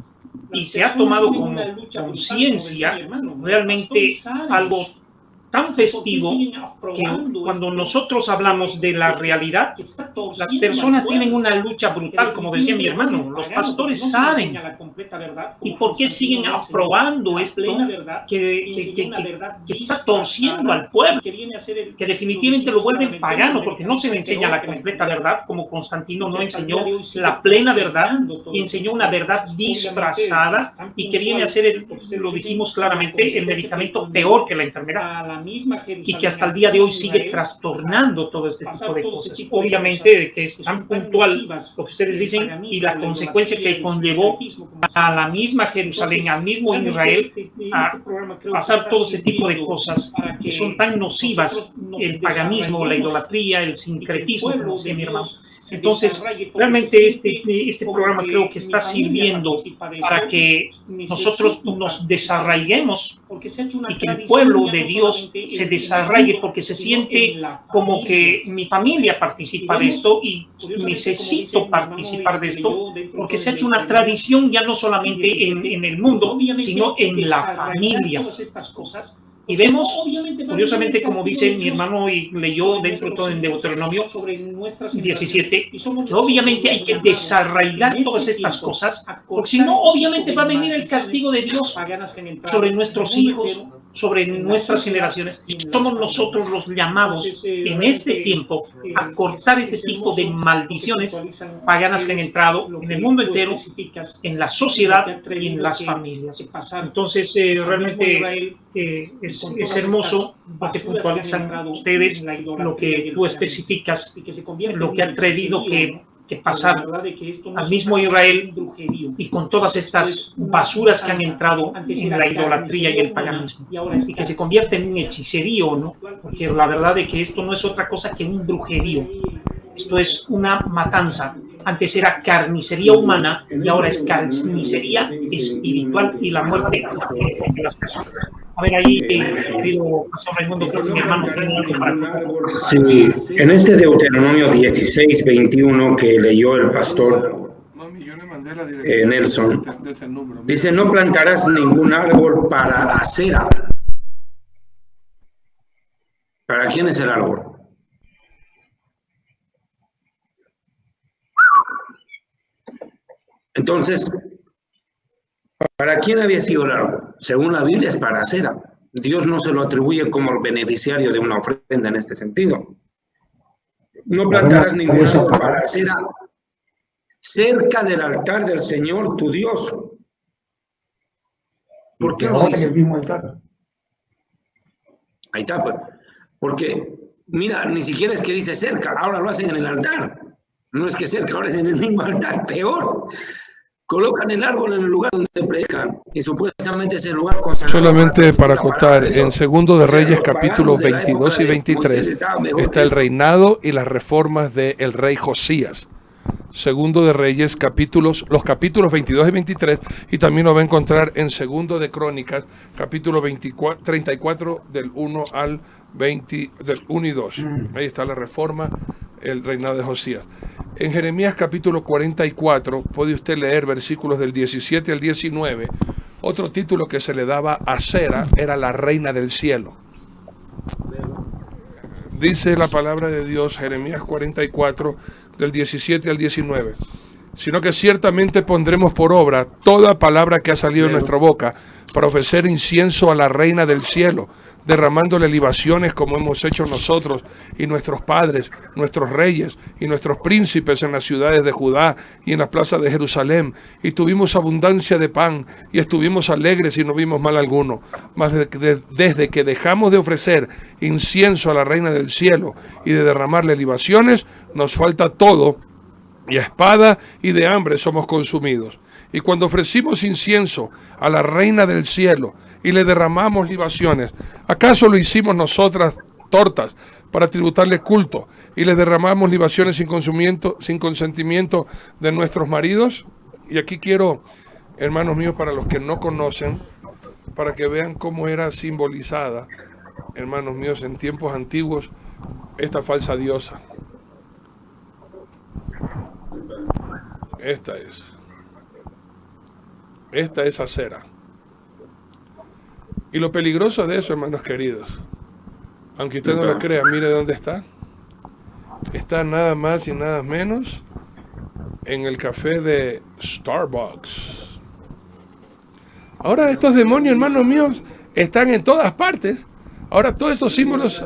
y se ha tomado como conciencia realmente algo tan festivo que cuando nosotros hablamos de la realidad, las personas tienen una lucha brutal, como decía mi hermano. Los pastores saben. ¿Y por qué siguen aprobando esto que está torciendo al pueblo? Que definitivamente lo vuelven pagano, porque no se le enseña la completa verdad, como Constantino no enseñó la plena verdad, y enseñó una verdad disfrazada, y que viene a ser, lo dijimos claramente, el medicamento peor que la enfermedad. y que hasta el día de hoy sigue trastornando todo este tipo de cosas. Obviamente que es tan puntual lo que ustedes dicen y la consecuencia que conllevó a la misma Jerusalén, al mismo Israel, a pasar todo ese tipo de cosas que son tan nocivas, el paganismo, la idolatría, el sincretismo, como decía mi hermano. Entonces, realmente este programa creo que está sirviendo para que nosotros nos desarraiguemos y que el pueblo de Dios se desarraigue, porque se siente como que mi familia participa de esto y necesito participar de esto, porque se ha hecho una tradición ya no solamente en el mundo, sino en la familia. Y vemos, curiosamente, como dice mi hermano y leyó dentro de todo en Deuteronomio 17, que obviamente hay que desarraigar todas estas cosas, porque si no, obviamente va a venir el castigo de Dios sobre nuestros hijos, sobre nuestras generaciones. Y somos nosotros los llamados en este tiempo a cortar este tipo de maldiciones paganas que han entrado en el mundo entero, en la sociedad y en las familias. Entonces, realmente es hermoso lo que puntualizan ustedes, lo que tú especificas, lo que ha traído que pasar al mismo Israel y con todas estas basuras que han entrado en la idolatría y el paganismo, y que se convierte en un hechicerío, ¿no? Porque la verdad es que esto no es otra cosa que un brujerío. Esto es una matanza. Antes era carnicería humana y ahora es carnicería espiritual y la muerte de las personas. A ver, ahí, querido Pastor Raimundo, creo que mi hermano tiene algo para... Sí, en este Deuteronomio 16:21 que leyó el pastor Nelson, dice: no plantarás ningún árbol para acera. ¿Para quién es el árbol? Entonces, ¿para quién había sido el árbol? Según la Biblia es para acera. Dios no se lo atribuye como beneficiario de una ofrenda en este sentido. No plantarás ningún árbol para acera cerca del altar del Señor tu Dios. ¿Por qué lo dice? En el mismo altar. Ahí está, pues. Porque, mira, ni siquiera es que dice cerca, ahora lo hacen en el altar. No es que cerca, ahora es en el mismo altar, peor. Colocan el árbol en el lugar donde predican y supuestamente es el lugar consagrado. Solamente para acotar, en Segundo de Reyes capítulos 22 y 23 está el reinado y las reformas del rey Josías. Segundo de Reyes los capítulos 22 y 23, y también lo va a encontrar en Segundo de Crónicas capítulo 34 del 1 al 20, del 1 y 2. Ahí está la reforma, el reinado de Josías. En Jeremías capítulo 44 puede usted leer versículos del 17 al 19. Otro título que se le daba a Sera era la reina del cielo. Dice la palabra de Dios, Jeremías 44 del 17 al 19. Sino que ciertamente pondremos por obra toda palabra que ha salido de nuestra boca para ofrecer incienso a la reina del cielo, derramándole libaciones como hemos hecho nosotros y nuestros padres, nuestros reyes y nuestros príncipes en las ciudades de Judá y en las plazas de Jerusalén. Y tuvimos abundancia de pan y estuvimos alegres y no vimos mal alguno. Mas desde que dejamos de ofrecer incienso a la reina del cielo y de derramarle libaciones, nos falta todo, y a espada y de hambre somos consumidos. Y cuando ofrecimos incienso a la reina del cielo y le derramamos libaciones, ¿acaso lo hicimos nosotras tortas para tributarle culto y le derramamos libaciones sin consentimiento de nuestros maridos? Y aquí quiero, hermanos míos, para los que no conocen, para que vean cómo era simbolizada, hermanos míos, en tiempos antiguos, esta falsa diosa. Esta es Acera. Y lo peligroso de eso, hermanos queridos, aunque usted no lo crea, mire dónde está. Está nada más y nada menos en el café de Starbucks. Ahora estos demonios, hermanos míos, están en todas partes. Ahora todos estos símbolos...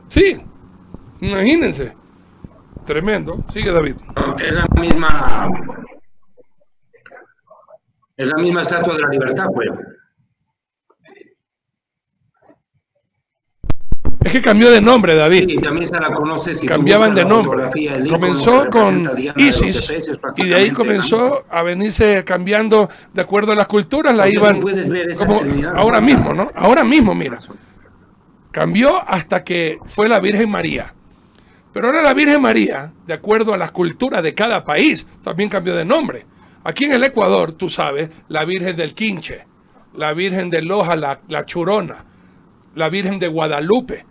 Sí, imagínense. Tremendo. Sigue, David. Es la misma estatua de la libertad, pues. Es que cambió de nombre, David. Sí, también se la conoce si Cambiaban tú de buscas la nombre. fotografía del ícono Comenzó que con representa a Diana de los Isis Efesios, y de ahí prácticamente, comenzó a venirse cambiando de acuerdo a las culturas. La O sea, iban tú puedes ver esa como Trinidad. ahora mismo, ¿no? Ahora mismo, mira. Cambió hasta que fue la Virgen María. Pero ahora la Virgen María, de acuerdo a las culturas de cada país, también cambió de nombre. Aquí en el Ecuador, tú sabes, la Virgen del Quinche, la Virgen de Loja, la Churona, la Virgen de Guadalupe.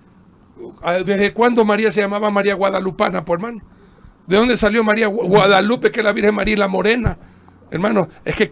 ¿Desde cuándo María se llamaba María Guadalupana, por hermano? ¿De dónde salió María Guadalupe, que es la Virgen María y la Morena? Hermano, es que